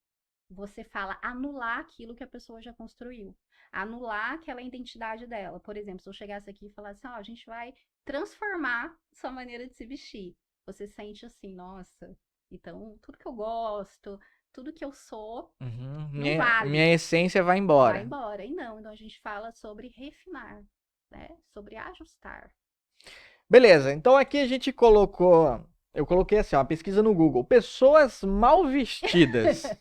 você fala anular aquilo que a pessoa já construiu. Anular aquela identidade dela. Por exemplo, se eu chegasse aqui e falasse, ó, a gente vai transformar sua maneira de se vestir. Você sente assim, nossa, então tudo que eu gosto, tudo que eu sou, Uhum. não Minha vale. essência vai Vai embora. embora. E não, então a gente fala sobre refinar, né? Sobre ajustar. Beleza, então aqui a gente colocou. Eu coloquei assim, ó, uma pesquisa no Google. Pessoas mal vestidas.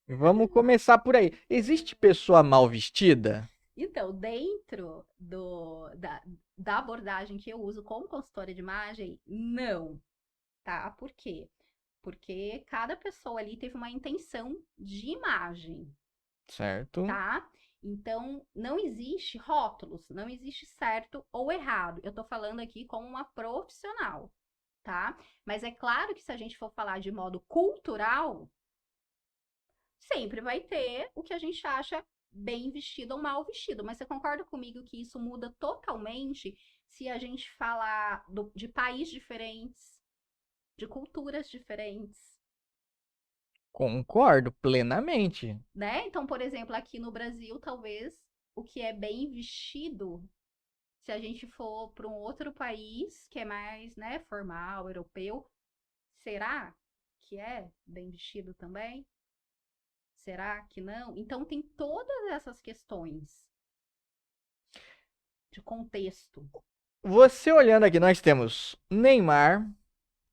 Vamos começar por aí. Existe pessoa mal vestida? Então, dentro da abordagem que eu uso como consultora de imagem, não, tá? Por quê? Porque cada pessoa ali teve uma intenção de imagem, Certo. tá? Então, não existe rótulos, não existe certo ou errado. Eu tô falando aqui como uma profissional, tá? Mas é claro que se a gente for falar de modo cultural, sempre vai ter o que a gente acha bem vestido ou mal vestido. Mas você concorda comigo que isso muda totalmente se a gente falar de países diferentes, de culturas diferentes, Concordo plenamente. né? Então, por exemplo, aqui no Brasil, talvez o que é bem vestido, se a gente for para um outro país que é mais, né, formal, europeu, será que é bem vestido também? Será que não? Então, tem todas essas questões de contexto. Você olhando aqui, nós temos Neymar,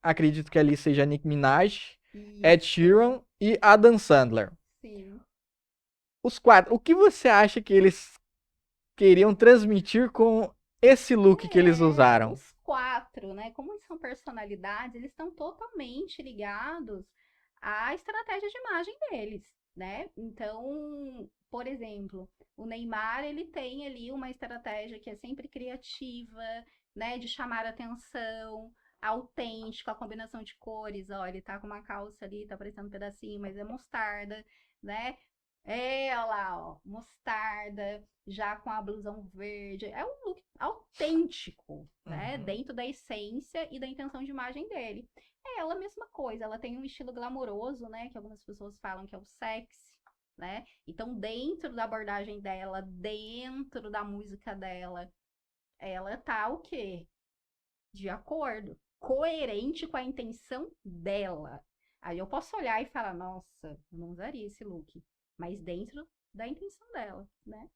acredito que ali seja Nicki Minaj, Ed Isso, Sheeran e Adam Sandler. sim. Os quatro, o que você acha que eles queriam transmitir com esse look que eles É, usaram? os quatro, né? Como eles são personalidades, eles estão totalmente ligados à estratégia de imagem deles, né? Então, por exemplo, o Neymar, ele tem ali uma estratégia que é sempre criativa, né? De chamar atenção, autêntico, a combinação de cores, ó, ele tá com uma calça ali, tá parecendo um pedacinho, mas é mostarda, né? É, olha lá, ó, mostarda, já com a blusão verde. É um look autêntico, né? Uhum. Dentro da essência e da intenção de imagem dele. É ela a mesma coisa, ela tem um estilo glamouroso, né? Que algumas pessoas falam que é o sexy, né? Então, dentro da abordagem dela, dentro da música dela, ela tá o quê? De acordo, coerente com a intenção dela. Aí eu posso olhar e falar, nossa, eu não usaria esse look, mas dentro da intenção dela, né?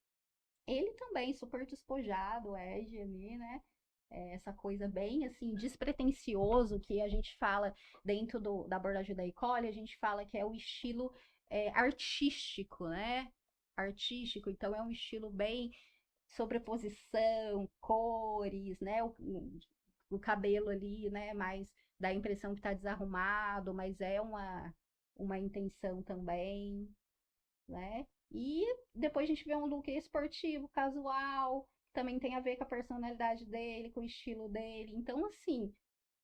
Ele também, super despojado, o Ed ali, né? É essa coisa bem, assim, despretensioso que a gente fala dentro da abordagem da Ecole, a gente fala que é o estilo artístico, né? Artístico, então é um estilo bem sobreposição, cores, né? O cabelo ali, né? Mais dá a impressão que tá desarrumado, mas é uma intenção também, né? E depois a gente vê um look esportivo, casual, também tem a ver com a personalidade dele, com o estilo dele. Então, assim,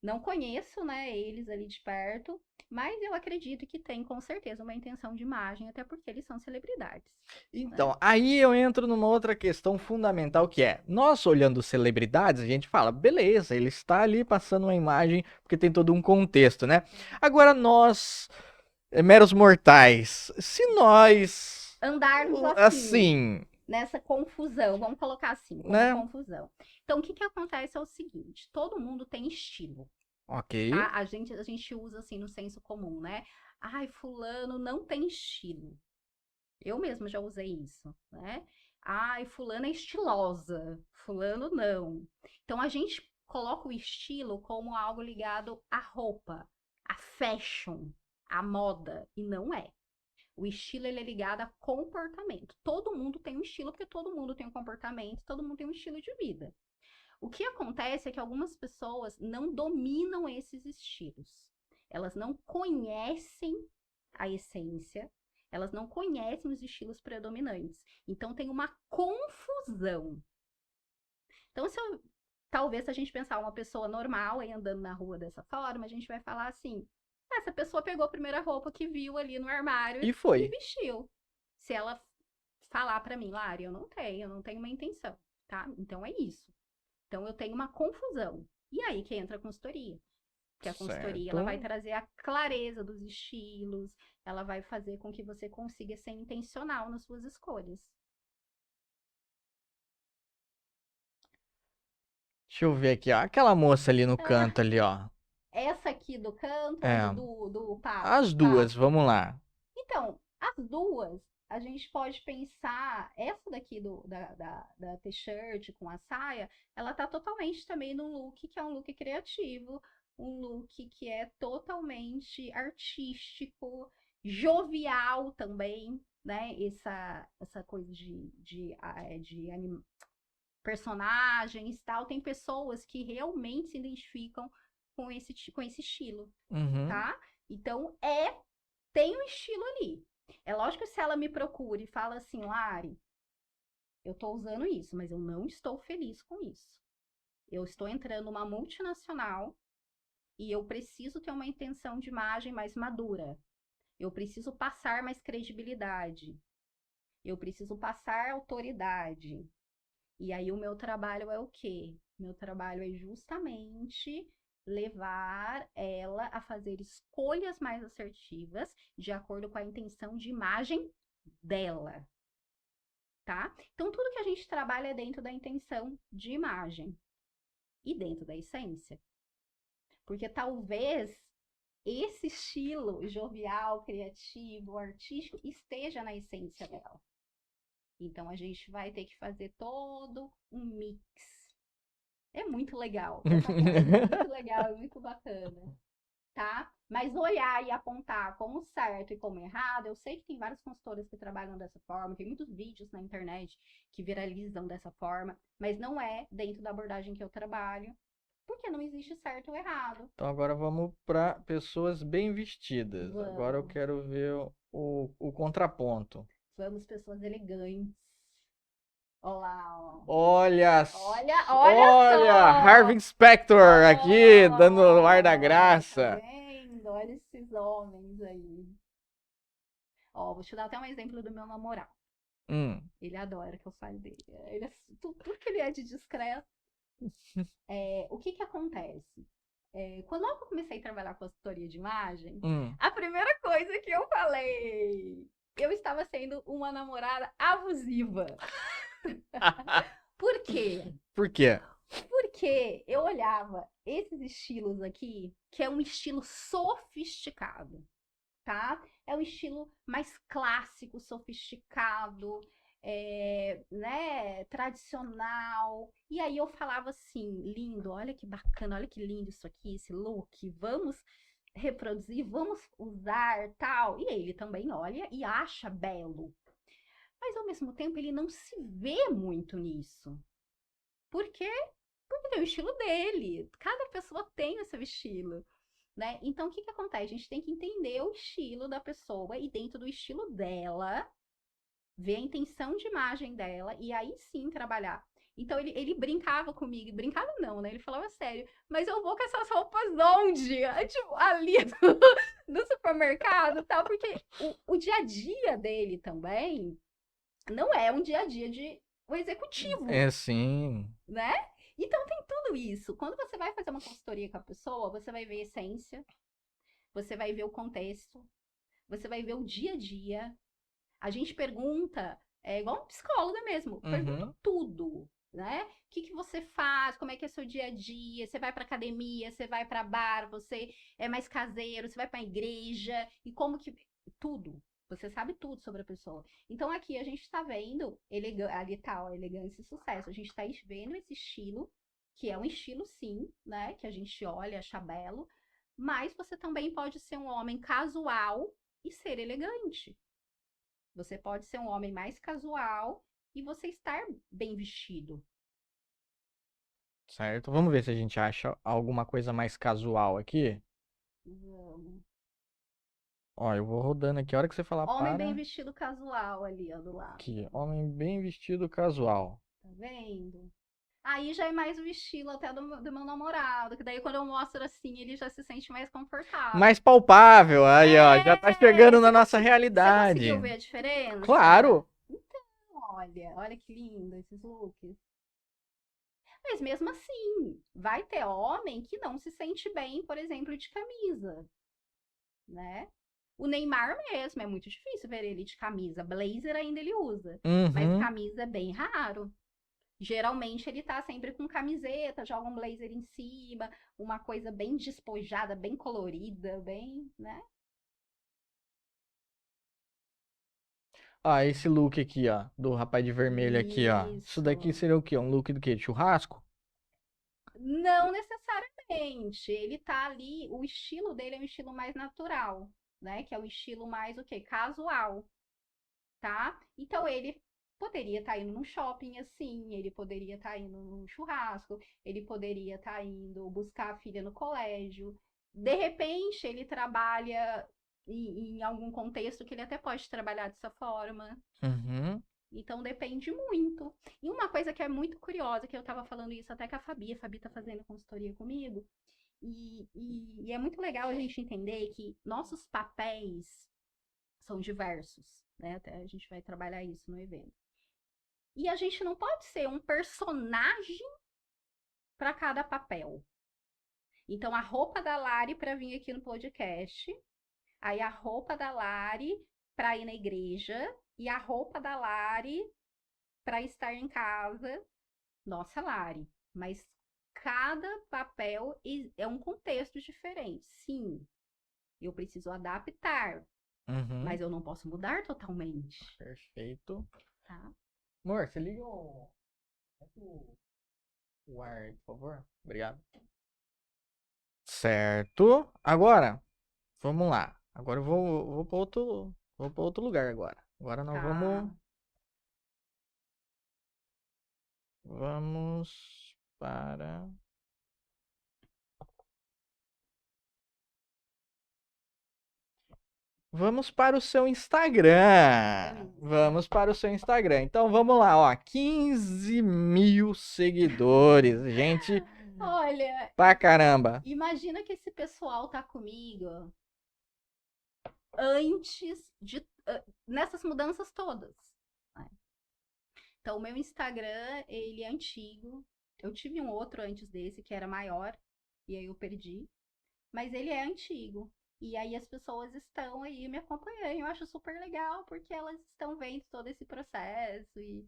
não conheço, né, eles ali de perto, mas eu acredito que tem com certeza uma intenção de imagem, até porque eles são celebridades, né? Então, aí eu entro numa outra questão fundamental que é, nós olhando celebridades, a gente fala, beleza, ele está ali passando uma imagem porque tem todo um contexto, né? Agora nós, meros mortais, se nós, Andarmos assim, assim, nessa confusão, vamos colocar assim, como né? confusão. Então, o que que acontece é o seguinte, todo mundo tem estilo, Ok. tá? A gente usa assim no senso comum, né? Ai, fulano não tem estilo. Eu mesma já usei isso, né? Ai, fulano é estilosa, fulano não. Então a gente coloca o estilo como algo ligado à roupa, à fashion, à moda, e não é. O estilo ele é ligado a comportamento. Todo mundo tem um estilo, porque todo mundo tem um comportamento, todo mundo tem um estilo de vida. O que acontece é que algumas pessoas não dominam esses estilos. Elas não conhecem a essência, elas não conhecem os estilos predominantes. Então tem uma confusão. Então, talvez se a gente pensar uma pessoa normal aí andando na rua dessa forma, a gente vai falar assim: essa pessoa pegou a primeira roupa que viu ali no armário E foi. e vestiu. Se ela falar para mim, Lari, eu não tenho uma intenção, tá? Então é isso. Então eu tenho uma confusão. E aí que entra a consultoria. Que a consultoria ela vai trazer a clareza dos estilos, ela vai fazer com que você consiga ser intencional nas suas escolhas. Deixa eu ver aqui, ó. Aquela moça ali no canto ali, ó. Essa aqui do canto É. ou do passo? As duas, vamos lá. Então, as duas, a gente pode pensar, essa daqui da t-shirt com a saia, ela tá totalmente também num look que é um look criativo, um look que é totalmente artístico, jovial também, né? Essa coisa de personagens e tal. Tem pessoas que realmente se identificam com esse estilo, tá? Então, tem um estilo ali. É lógico que se ela me procura e fala assim, Lari, eu tô usando isso, mas eu não estou feliz com isso. Eu estou entrando numa multinacional e eu preciso ter uma intenção de imagem mais madura. Eu preciso passar mais credibilidade. Eu preciso passar autoridade. E aí o meu trabalho é o quê? Meu trabalho é justamente levar ela a fazer escolhas mais assertivas de acordo com a intenção de imagem dela, tá? Então tudo que a gente trabalha é dentro da intenção de imagem e dentro da essência. Porque talvez esse estilo jovial, criativo, artístico esteja na essência dela. Então a gente vai ter que fazer todo um mix. É muito legal. Essa parte é muito legal, é muito bacana. Tá? Mas olhar e apontar como certo e como errado, eu sei que tem várias consultoras que trabalham dessa forma, tem muitos vídeos na internet que viralizam dessa forma, mas não é dentro da abordagem que eu trabalho, porque não existe certo ou errado. Então agora vamos para pessoas bem vestidas. Vamos. Agora eu quero ver o contraponto. Vamos, pessoas elegantes. Olá, ó. Olha Olha só! Harvey Specter aqui, dando o ar da graça. Tá vendo? Olha esses homens aí. Ó, vou te dar até um exemplo do meu namorado. Ele adora que eu fale dele. Tudo que ele é de discreto. O que que acontece? Quando eu comecei a trabalhar com consultoria de imagem, a primeira coisa que eu falei, eu estava sendo uma namorada abusiva. Por quê? Por quê? Porque eu olhava esses estilos aqui, que é um estilo sofisticado, tá? É um estilo mais clássico, sofisticado, né, tradicional. E aí eu falava assim, lindo, olha que bacana, olha que lindo isso aqui, esse look, vamos reproduzir, vamos usar, tal. E ele também olha e acha belo. Mas ao mesmo tempo ele não se vê muito nisso. Por quê? Porque tem o estilo dele. Cada pessoa tem o seu estilo. Né? Então, o que que acontece? A gente tem que entender o estilo da pessoa e dentro do estilo dela, ver a intenção de imagem dela e aí sim trabalhar. Então, ele brincava comigo. Brincava não, né? Ele falava sério. Mas eu vou com essas roupas onde? Tipo, ali no supermercado e tal. Porque o dia a dia dele também não é um dia a dia de um executivo. É sim. Né? Então tem tudo isso. Quando você vai fazer uma consultoria com a pessoa, você vai ver a essência, você vai ver o contexto, você vai ver o dia a dia. A gente pergunta, é igual um psicóloga mesmo, pergunta tudo, né? O que que você faz? Como é que é seu dia a dia? Você vai pra academia, você vai pra bar, você é mais caseiro, você vai pra igreja e como que tudo. Você sabe tudo sobre a pessoa. Então aqui a gente tá vendo ali tá, ó, elegância e sucesso. A gente tá vendo esse estilo que é um estilo sim, né? Que a gente olha, acha belo, mas você também pode ser um homem casual e ser elegante. Você pode ser um homem mais casual e você estar bem vestido. Certo? Vamos ver se a gente acha alguma coisa mais casual aqui. Vamos. Ó, eu vou rodando aqui. A hora que você falar Homem bem para. vestido casual ali, ó, do lado. Aqui, homem bem vestido casual. Tá vendo? Aí já é mais o estilo até do meu namorado, que daí quando eu mostro assim, ele já se sente mais confortável. Mais palpável. Aí, ó, já tá É, chegando na nossa você conseguiu realidade. ver a diferença? Claro. Olha que lindo esses looks. Mas mesmo assim, vai ter homem que não se sente bem, por exemplo, de camisa, né? O Neymar mesmo, é muito difícil ver ele de camisa. Blazer ainda ele usa, mas Uhum. camisa é bem raro. Geralmente ele tá sempre com camiseta, joga um blazer em cima, uma coisa bem despojada, bem colorida, bem, né? Ah, esse look aqui, ó, do rapaz de vermelho aqui, ó. Isso daqui Isso. seria o quê? Um look do quê? De churrasco? Não necessariamente. Ele tá ali, o estilo dele é um estilo mais natural, né? Que é o estilo mais o quê? Casual, tá? Então ele poderia estar indo num shopping assim, ele poderia estar indo num churrasco, ele poderia estar indo buscar a filha no colégio. De repente, ele trabalha em algum contexto que ele até pode trabalhar dessa forma. Uhum. Então depende muito. E uma coisa que é muito curiosa, que eu estava falando isso até com a Fabi está fazendo consultoria comigo, e é muito legal a gente entender que nossos papéis são diversos, né? Até a gente vai trabalhar isso no evento. E a gente não pode ser um personagem para cada papel. Então, a roupa da Lari para vir aqui no podcast, aí a roupa da Lari para ir na igreja, e a roupa da Lari para estar em casa. Nossa, Lari, mas cada papel é um contexto diferente. Sim, eu preciso adaptar, Uhum. mas eu não posso mudar totalmente, Perfeito. tá? Amor, você liga o ar, por favor? Obrigado. Certo. Agora, vamos lá. Agora eu vou para outro lugar agora. Agora nós Tá. vamos para Vamos para o seu Instagram. Vamos. Vamos para o seu Instagram. Então vamos lá, ó. 15 mil seguidores. Gente Olha, pra caramba. imagina que esse pessoal tá comigo antes de nessas mudanças todas, né? Então, o meu Instagram, ele é antigo. Eu tive um outro antes desse que era maior e aí eu perdi, mas ele é antigo. E aí as pessoas estão aí me acompanhando. Eu acho super legal porque elas estão vendo todo esse processo e,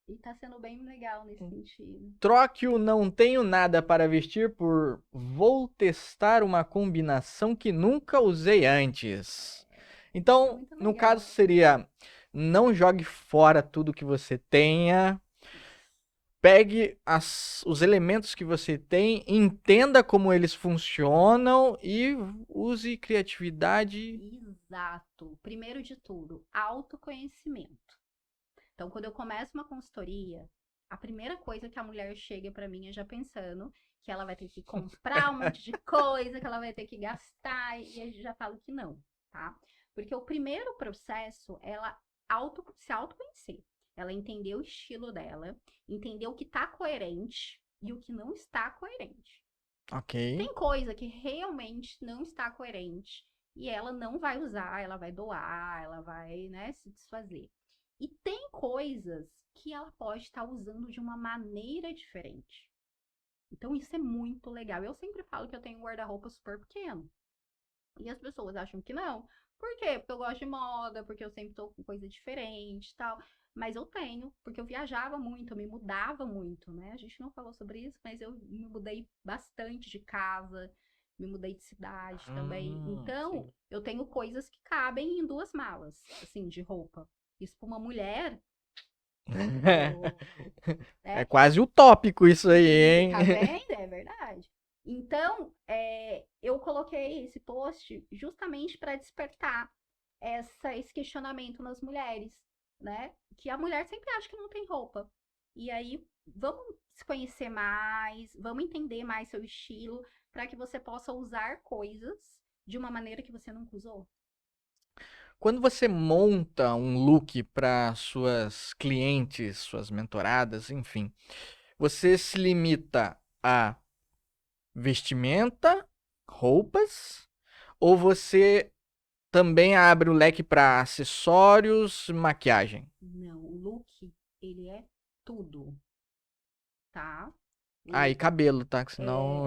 e tá sendo bem legal nesse sentido. Troque o não tenho nada para vestir por vou testar uma combinação que nunca usei antes. Isso é Então, muito no caso legal. seria não jogue fora tudo que você tenha. Isso. Pegue os elementos que você tem, entenda como eles funcionam e use criatividade. Exato. Primeiro de tudo, autoconhecimento. Então, quando eu começo uma consultoria, a primeira coisa que a mulher chega para mim é já pensando que ela vai ter que comprar um monte de coisa, que ela vai ter que gastar, e a gente já fala que não, tá? Porque o primeiro processo, ela se autoconhecer. Ela entender o estilo dela, entender o que tá coerente e o que não está coerente. Ok. Tem coisa que realmente não está coerente e ela não vai usar, ela vai doar, ela vai, né, se desfazer. E tem coisas que ela pode estar usando de uma maneira diferente. Então isso é muito legal. Eu sempre falo que eu tenho um guarda-roupa super pequeno. E as pessoas acham que não. Por quê? Porque eu gosto de moda, porque eu sempre tô com coisa diferente e tal. Mas eu tenho, porque eu viajava muito, eu me mudava muito, né? A gente não falou sobre isso, mas eu me mudei bastante de casa, me mudei de cidade também. Então, Sim. eu tenho coisas que cabem em duas malas, assim, de roupa. Isso para uma mulher É né? quase utópico isso aí, hein? Tá vendo? É verdade. Então, eu coloquei esse post justamente para despertar esse questionamento nas mulheres, né? Que a mulher sempre acha que não tem roupa. E aí, vamos se conhecer mais, vamos entender mais seu estilo, para que você possa usar coisas de uma maneira que você nunca usou. Quando você monta um look para suas clientes, suas mentoradas, enfim, você se limita a vestimenta, roupas, ou você também abre o leque para acessórios, maquiagem? Não, o look, ele é tudo, tá? Ah, e O, cabelo, tá? Que é... senão.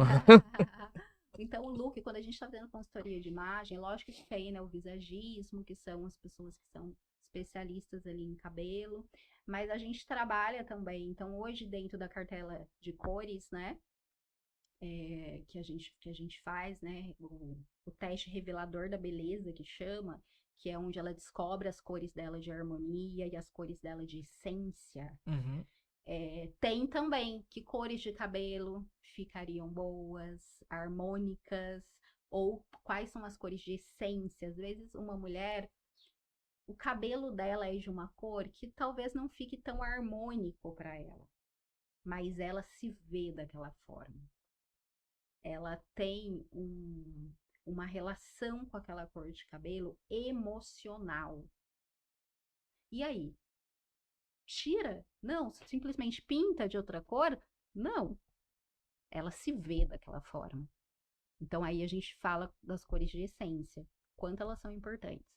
Então, o look, quando a gente está fazendo consultoria de imagem, lógico que tem, né, o visagismo, que são as pessoas que são especialistas ali em cabelo, mas a gente trabalha também. Então, hoje, dentro da cartela de cores, né, que a gente faz, né, o teste revelador da beleza, que chama, que é onde ela descobre as cores dela de harmonia e as cores dela de essência. Uhum. Tem também que cores de cabelo ficariam boas, harmônicas, ou quais são as cores de essência. Às vezes, uma mulher, o cabelo dela é de uma cor que talvez não fique tão harmônico para ela, mas ela se vê daquela forma. Ela tem uma relação com aquela cor de cabelo emocional. E aí? Tira? Não, simplesmente pinta de outra cor? Não, ela se vê daquela forma. Então aí a gente fala das cores de essência, quanto elas são importantes.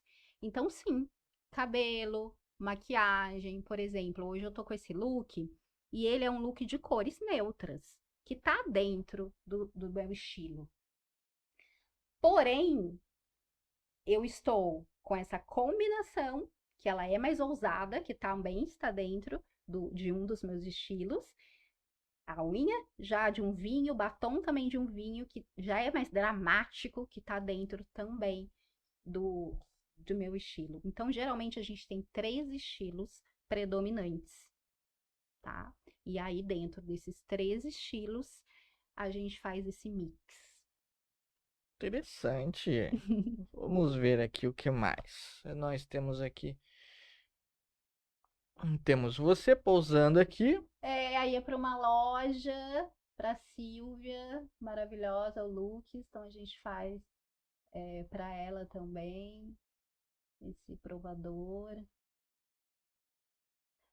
Então sim, cabelo, maquiagem, por exemplo, hoje eu tô com esse look e ele é um look de cores neutras, que tá dentro do meu estilo. Porém, eu estou com essa combinação, que ela é mais ousada, que também está dentro de um dos meus estilos, a unha já de um vinho, batom também de um vinho, que já é mais dramático, que tá dentro também do, do meu estilo. Então, geralmente, a gente tem 3 estilos predominantes, tá? E aí, dentro desses 3 estilos, a gente faz esse mix. Interessante. Vamos ver aqui o que mais. Nós temos aqui. Temos você pousando aqui. Aí é para uma loja, para Silvia, maravilhosa, o Lux. Então, a gente faz para ela também esse provador.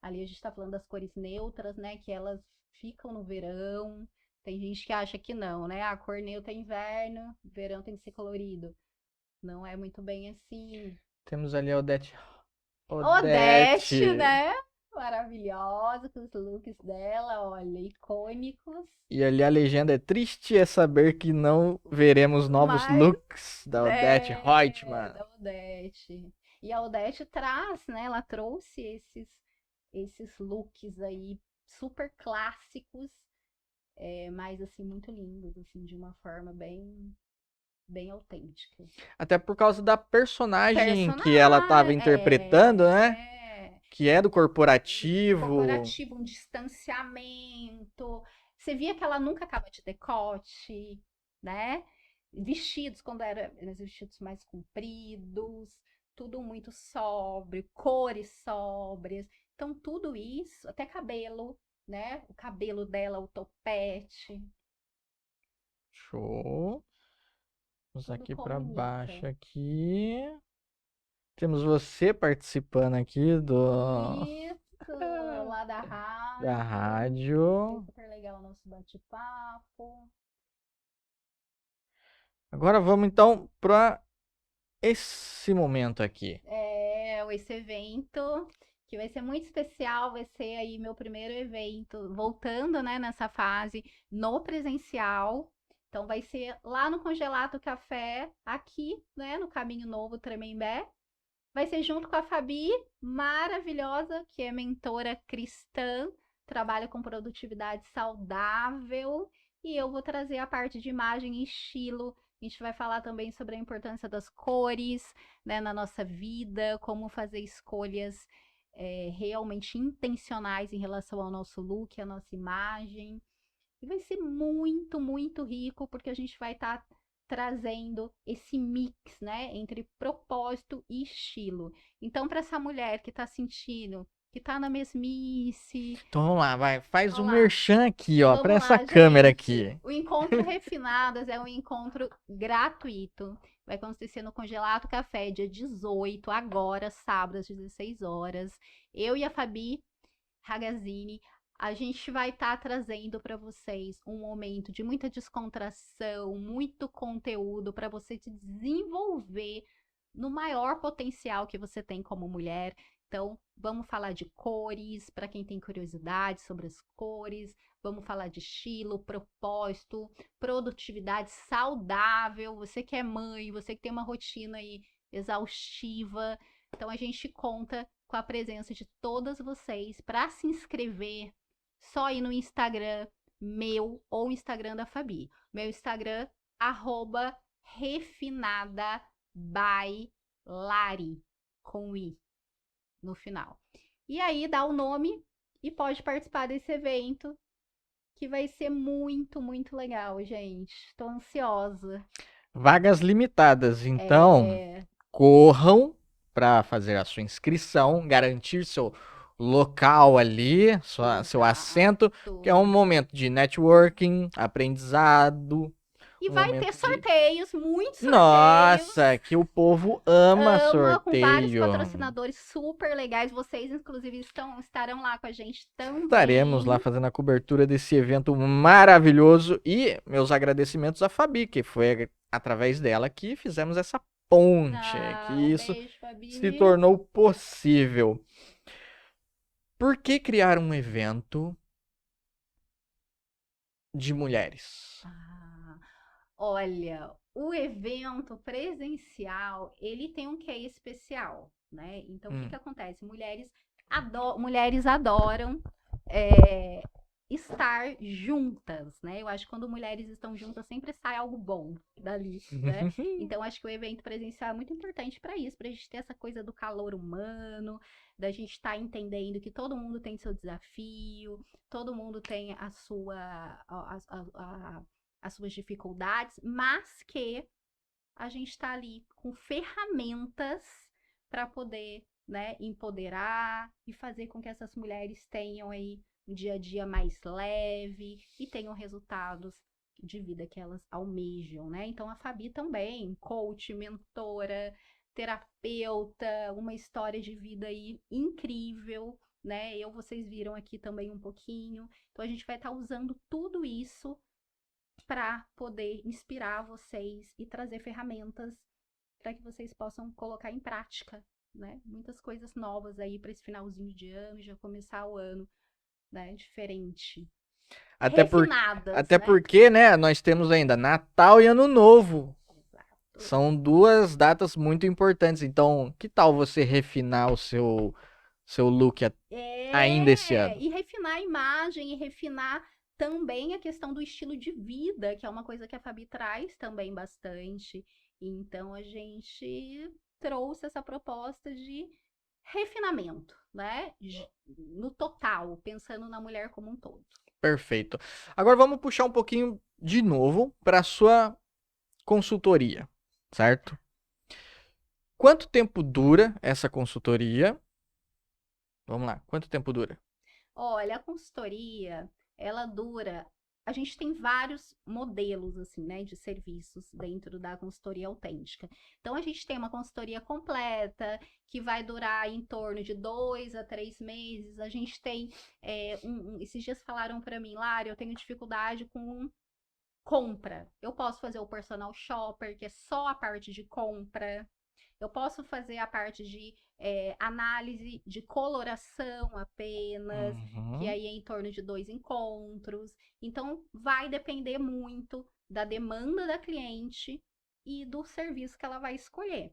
Ali a gente está falando das cores neutras, né? Que elas ficam no verão. Tem gente que acha que não, né? A cor neutra é inverno, verão tem que ser colorido. Não é muito bem assim. Temos ali a Odete. Odete, Odete. né? Maravilhosa, com os looks dela, olha, icônicos. E ali a legenda é triste é saber que não veremos novos Mas looks da Odete Reutemann. da Odete. E a Odete traz, né? Ela trouxe esses looks aí super clássicos, mas assim muito lindos, assim, de uma forma bem autêntica. Até por causa da personagem que ela estava Personagem, interpretando, né? Que é do corporativo. corporativo, um distanciamento. Você via que ela nunca acaba de decote, né? Vestidos, quando eram vestidos mais compridos, tudo muito sóbrio, cores sóbrias. Então, tudo isso, até cabelo, né? O cabelo dela, o topete, Show. Vamos tudo aqui para baixo comunica. aqui. Temos você participando aqui Isso, lá da da rádio. Foi rádio. super legal o nosso bate-papo. Agora vamos então para esse momento aqui. Esse evento, que vai ser muito especial, vai ser aí meu primeiro evento, voltando, né, nessa fase no presencial. Então vai ser lá no Congelato Café, aqui, né, no Caminho Novo Tremembé. Vai ser junto com a Fabi, maravilhosa, que é mentora cristã, trabalha com produtividade saudável, e eu vou trazer a parte de imagem e estilo. A gente vai falar também sobre a importância das cores, né, na nossa vida, como fazer escolhas realmente intencionais em relação ao nosso look, à nossa imagem. E vai ser muito, muito rico, porque a gente vai estar trazendo esse mix, né, entre propósito e estilo. Então, para essa mulher que está sentindo, que está na mesmice, Então vamos lá, vai. Faz um vamos lá. merchan aqui, ó, pra Vamos essa lá, câmera gente. aqui. O Encontro Refinadas é um encontro gratuito. Vai acontecer no Congelato Café, dia 18, agora, sábado, às 16 horas. Eu e a Fabi Ragazzini, a gente vai estar trazendo para vocês um momento de muita descontração, muito conteúdo para você se desenvolver no maior potencial que você tem como mulher. Então, vamos falar de cores, para quem tem curiosidade sobre as cores, vamos falar de estilo, propósito, produtividade saudável. Você que é mãe, você que tem uma rotina aí exaustiva. Então, a gente conta com a presença de todas vocês. Para se inscrever, só ir no Instagram meu ou Instagram da Fabi. Meu Instagram, @refinada by Lari, com I no final. E aí dá o nome e pode participar desse evento, que vai ser muito, muito legal, gente. Tô ansiosa. Vagas limitadas, então É... corram para fazer a sua inscrição, garantir seu local ali, seu assento, que é um Exato. momento de networking, aprendizado, E um vai ter momento de. sorteios, muitos sorteios. Nossa, que o povo ama Ama, com vários sorteio. patrocinadores super legais. Vocês, inclusive, estarão lá com a gente Estaremos lá também. fazendo a cobertura desse evento maravilhoso e meus agradecimentos à Fabi, que foi através dela que fizemos essa ponte, que Ah, um isso beijo, se Fabi. tornou possível. Por que criar um evento de mulheres? Ah, olha, o evento presencial, ele tem um quê especial, né? Então, o que que Hum, acontece? Mulheres adoram é, estar juntas, né? Eu acho que quando mulheres estão juntas, sempre sai algo bom dali, né? Então, acho que o evento presencial é muito importante para isso, para a gente ter essa coisa do calor humano, da gente estar entendendo que todo mundo tem seu desafio, todo mundo tem a sua, as suas dificuldades, mas que a gente está ali com ferramentas para poder, né, empoderar e fazer com que essas mulheres tenham aí um dia a dia mais leve e tenham resultados de vida que elas almejam, né? Então a Fabi também, coach, mentora, terapeuta, uma história de vida aí incrível, né? Vocês viram aqui também um pouquinho. Então a gente vai estar usando tudo isso para poder inspirar vocês e trazer ferramentas para que vocês possam colocar em prática, né? Muitas coisas novas aí para esse finalzinho de ano, já começar o ano, né? Diferente. Até, por, Refinadas, até né? porque, né, nós temos ainda Natal e Ano Novo. Exato. São duas datas muito importantes. Então, que tal você refinar o seu look ainda esse ano? E refinar a imagem e refinar também a questão do estilo de vida, que é uma coisa que a Fabi traz também bastante. Então a gente trouxe essa proposta de refinamento, né? No total, pensando na mulher como um todo. Perfeito. Agora vamos puxar um pouquinho de novo para sua consultoria, certo? Quanto tempo dura essa consultoria? Vamos lá, quanto tempo dura? Olha, a consultoria, ela dura. A gente tem vários modelos, assim, né, de serviços dentro da consultoria autêntica. Então, a gente tem uma consultoria completa, que vai durar em torno de 2 a 3 meses. A gente tem. Esses dias falaram para mim, Lara, eu tenho dificuldade com compra. Eu posso fazer o personal shopper, que é só a parte de compra. Eu posso fazer a parte de análise de coloração apenas, que Uhum. aí é em torno de 2 encontros. Então, vai depender muito da demanda da cliente e do serviço que ela vai escolher,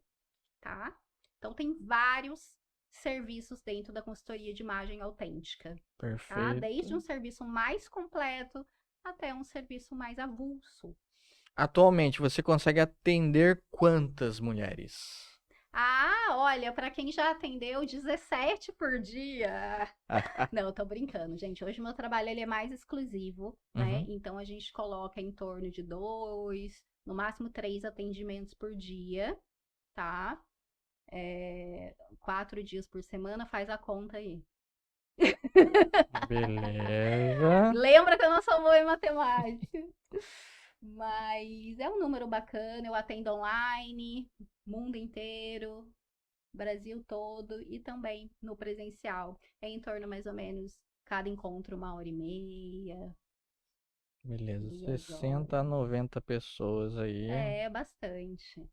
tá? Então, tem vários serviços dentro da consultoria de imagem autêntica, tá? Desde Perfeito. um serviço mais completo até um serviço mais avulso. Atualmente, você consegue atender quantas mulheres? Ah, Olha, para quem já atendeu 17 por dia. Não, eu tô brincando, gente. Hoje meu trabalho ele é mais exclusivo, né? Uhum. Então a gente coloca em torno de 2, no máximo 3 atendimentos por dia, tá? 4 dias por semana, faz a conta aí. Beleza. Lembra que eu não sou boa em matemática. Mas é um número bacana, eu atendo online, mundo inteiro, Brasil todo e também no presencial. É em torno mais ou menos cada encontro 1h30, Beleza. 60 a 2 horas. 90 pessoas aí. É bastante.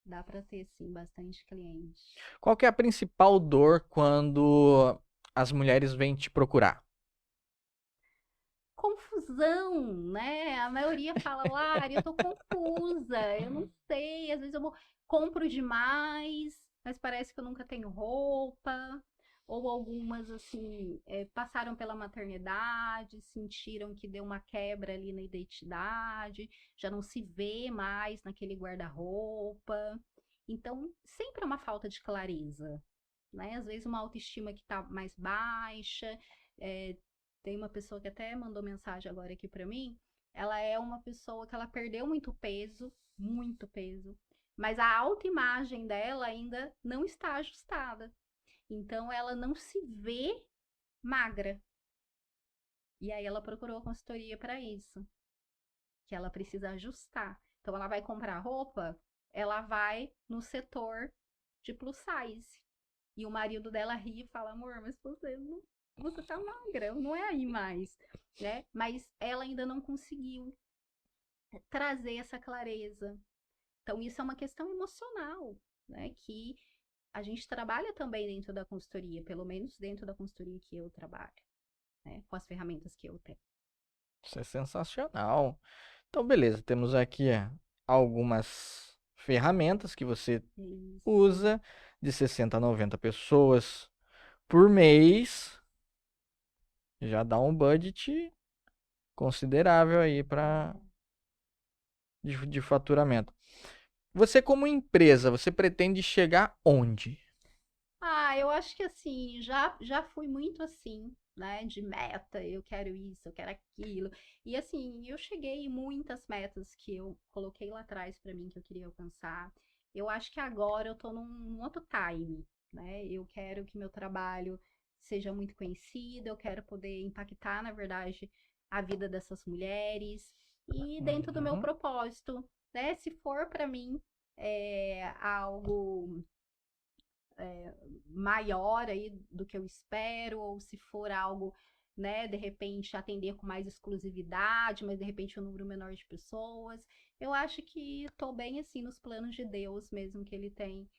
Dá para ter sim bastante cliente. Qual que é a principal dor quando as mulheres vêm te procurar? Confusão, né? A maioria fala, Lari, eu tô confusa, eu não sei, às vezes compro demais, mas parece que eu nunca tenho roupa. Ou algumas, assim, passaram pela maternidade, sentiram que deu uma quebra ali na identidade, já não se vê mais naquele guarda-roupa. Então, sempre é uma falta de clareza, né? Às vezes uma autoestima que está mais baixa, é, tem uma pessoa que até mandou mensagem agora aqui para mim. Ela é uma pessoa que ela perdeu muito peso, mas a autoimagem dela ainda não está ajustada. Então ela não se vê magra. E aí ela procurou a consultoria para isso, que ela precisa ajustar. Então ela vai comprar roupa, ela vai no setor de plus size. E o marido dela ri e fala, amor, mas você tá magra, não é aí mais, né? Mas ela ainda não conseguiu trazer essa clareza. Então, isso é uma questão emocional, né? Que a gente trabalha também dentro da consultoria, pelo menos dentro da consultoria que eu trabalho, né? Com as ferramentas que eu tenho. Isso é sensacional. Então, beleza. Temos aqui algumas ferramentas que você Isso. usa de 60 a 90 pessoas por mês. Já dá um budget considerável aí para de faturamento. Você como empresa, você pretende chegar onde? Ah, eu acho que assim, já fui muito assim, né? De meta, eu quero isso, eu quero aquilo. E assim, eu cheguei em muitas metas que eu coloquei lá atrás para mim que eu queria alcançar. Eu acho que agora eu tô num outro time, né? Eu quero que meu trabalho seja muito conhecido, eu quero poder impactar, na verdade, a vida dessas mulheres e dentro do meu Uhum. propósito, né? Se for para mim algo maior aí do que eu espero, ou se for algo, né, de repente atender com mais exclusividade, mas de repente um número menor de pessoas. Eu acho que tô bem assim nos planos de Deus mesmo que ele tem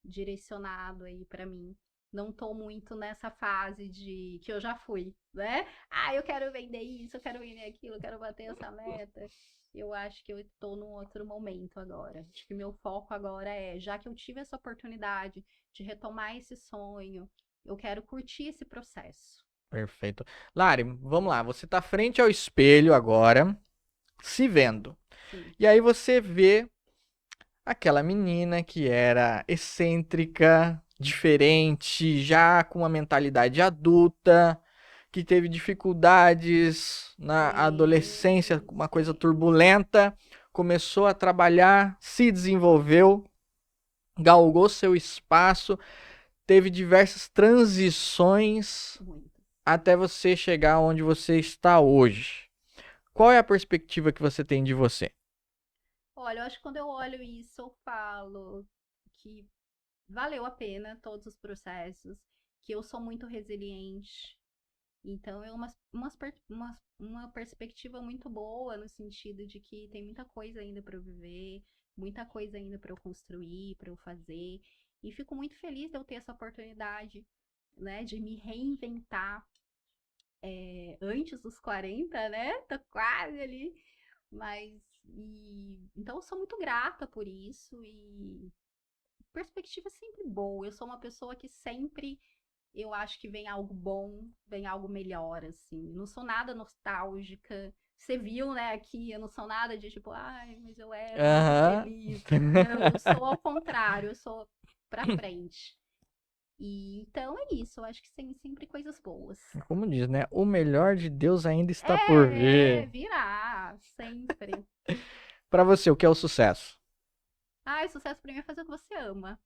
direcionado aí para mim. Não tô muito nessa fase de que eu já fui, né? Ah, eu quero vender isso, eu quero vender aquilo, eu quero bater essa meta. Eu acho que eu estou num outro momento agora. Acho que meu foco agora é, já que eu tive essa oportunidade de retomar esse sonho, eu quero curtir esse processo. Perfeito. Lari, vamos lá. Você está frente ao espelho agora, se vendo. Sim. E aí você vê aquela menina que era excêntrica, diferente, já com uma mentalidade adulta, que teve dificuldades na adolescência, Sim, uma coisa sim. turbulenta, começou a trabalhar, se desenvolveu, galgou seu espaço, teve diversas transições Muito. até você chegar onde você está hoje. Qual é a perspectiva que você tem de você? Olha, eu acho que quando eu olho isso, eu falo que valeu a pena todos os processos, que eu sou muito resiliente. Então, é uma perspectiva muito boa no sentido de que tem muita coisa ainda para eu viver, muita coisa ainda para eu construir, para eu fazer. E fico muito feliz de eu ter essa oportunidade, né, de me reinventar antes dos 40, né? Tô quase ali. Então eu sou muito grata por isso e perspectiva é sempre boa. Eu sou uma pessoa que sempre eu acho que vem algo bom, vem algo melhor, assim. Não sou nada nostálgica. Você viu, né, aqui, eu não sou nada de tipo, ai, mas eu era muito Aham. feliz. Não, eu sou ao contrário, eu sou pra frente. E então é isso, eu acho que tem sempre coisas boas. Como diz, né? O melhor de Deus ainda está por vir. Virá, sempre. Pra você, o que é o sucesso? O sucesso pra mim é fazer o que você ama.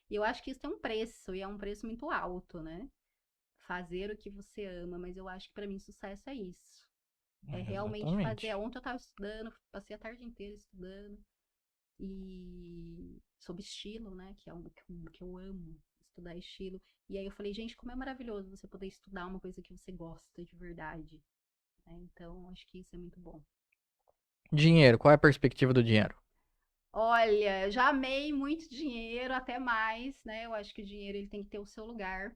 E eu acho que isso tem um preço, e é um preço muito alto, né? Fazer o que você ama, mas eu acho que pra mim sucesso é isso. É realmente Exatamente. fazer. Ontem eu tava estudando, passei a tarde inteira estudando. E sobre estilo, né? Que é um que eu amo, estudar estilo. E aí eu falei, gente, como é maravilhoso você poder estudar uma coisa que você gosta de verdade. Né? Então, acho que isso é muito bom. Dinheiro, qual é a perspectiva do dinheiro? Olha, já amei muito dinheiro, até mais, né? Eu acho que o dinheiro ele tem que ter o seu lugar,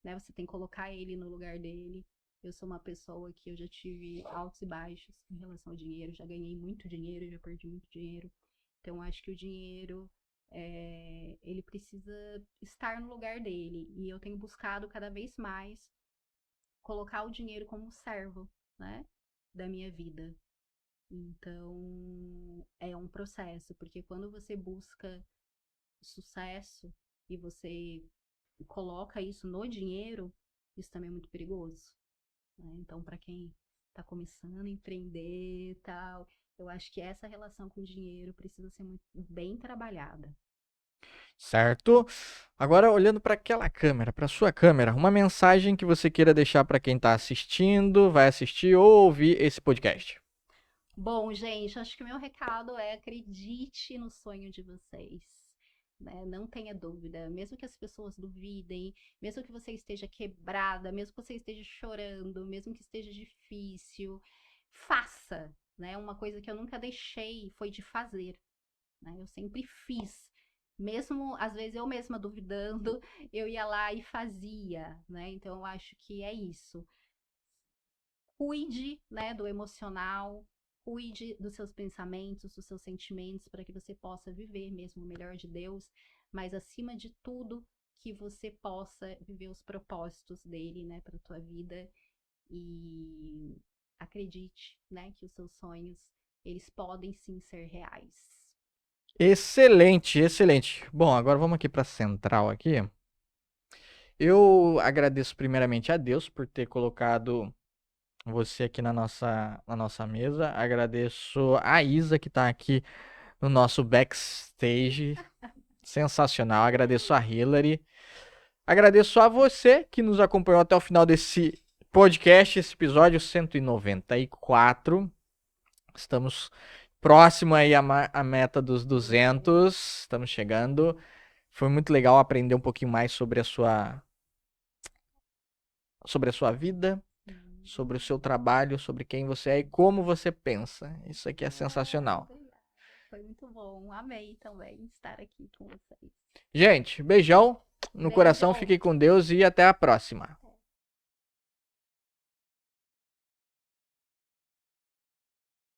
né? Você tem que colocar ele no lugar dele. Eu sou uma pessoa que eu já tive altos e baixos em relação ao dinheiro, já ganhei muito dinheiro, já perdi muito dinheiro. Então, acho que o dinheiro, ele precisa estar no lugar dele. E eu tenho buscado cada vez mais colocar o dinheiro como servo, né, da minha vida. Então, é um processo, porque quando você busca sucesso e você coloca isso no dinheiro, isso também é muito perigoso, né? Então, para quem está começando a empreender e tal, eu acho que essa relação com o dinheiro precisa ser muito bem trabalhada. Certo? Agora, olhando para aquela câmera, para sua câmera, uma mensagem que você queira deixar para quem está assistindo, vai assistir ou ouvir esse podcast. Bom, gente, acho que o meu recado é acredite no sonho de vocês. Né? Não tenha dúvida, mesmo que as pessoas duvidem, mesmo que você esteja quebrada, mesmo que você esteja chorando, mesmo que esteja difícil, faça, né? Uma coisa que eu nunca deixei foi de fazer, né? Eu sempre fiz. Mesmo, às vezes, eu mesma duvidando, eu ia lá e fazia, né? Então, eu acho que é isso. Cuide, né, do emocional, cuide dos seus pensamentos, dos seus sentimentos, para que você possa viver mesmo o melhor de Deus, mas acima de tudo, que você possa viver os propósitos dele, né, para tua vida e acredite, né, que os seus sonhos, eles podem sim ser reais. Excelente, excelente. Bom, agora vamos aqui para a central aqui. Eu agradeço primeiramente a Deus por ter colocado você aqui na nossa mesa. Agradeço a Isa que está aqui no nosso backstage. Sensacional. Agradeço a Hillary. Agradeço a você que nos acompanhou até o final desse podcast, esse episódio 194. Estamos próximo aí à meta dos 200. Estamos chegando. Foi muito legal aprender um pouquinho mais sobre a sua vida, sobre o seu trabalho, sobre quem você é e como você pensa. Isso aqui é sensacional. Obrigada. Foi muito bom. Amei também estar aqui com vocês. Gente, beijão no coração, Beijo. fiquem com Deus e até a próxima.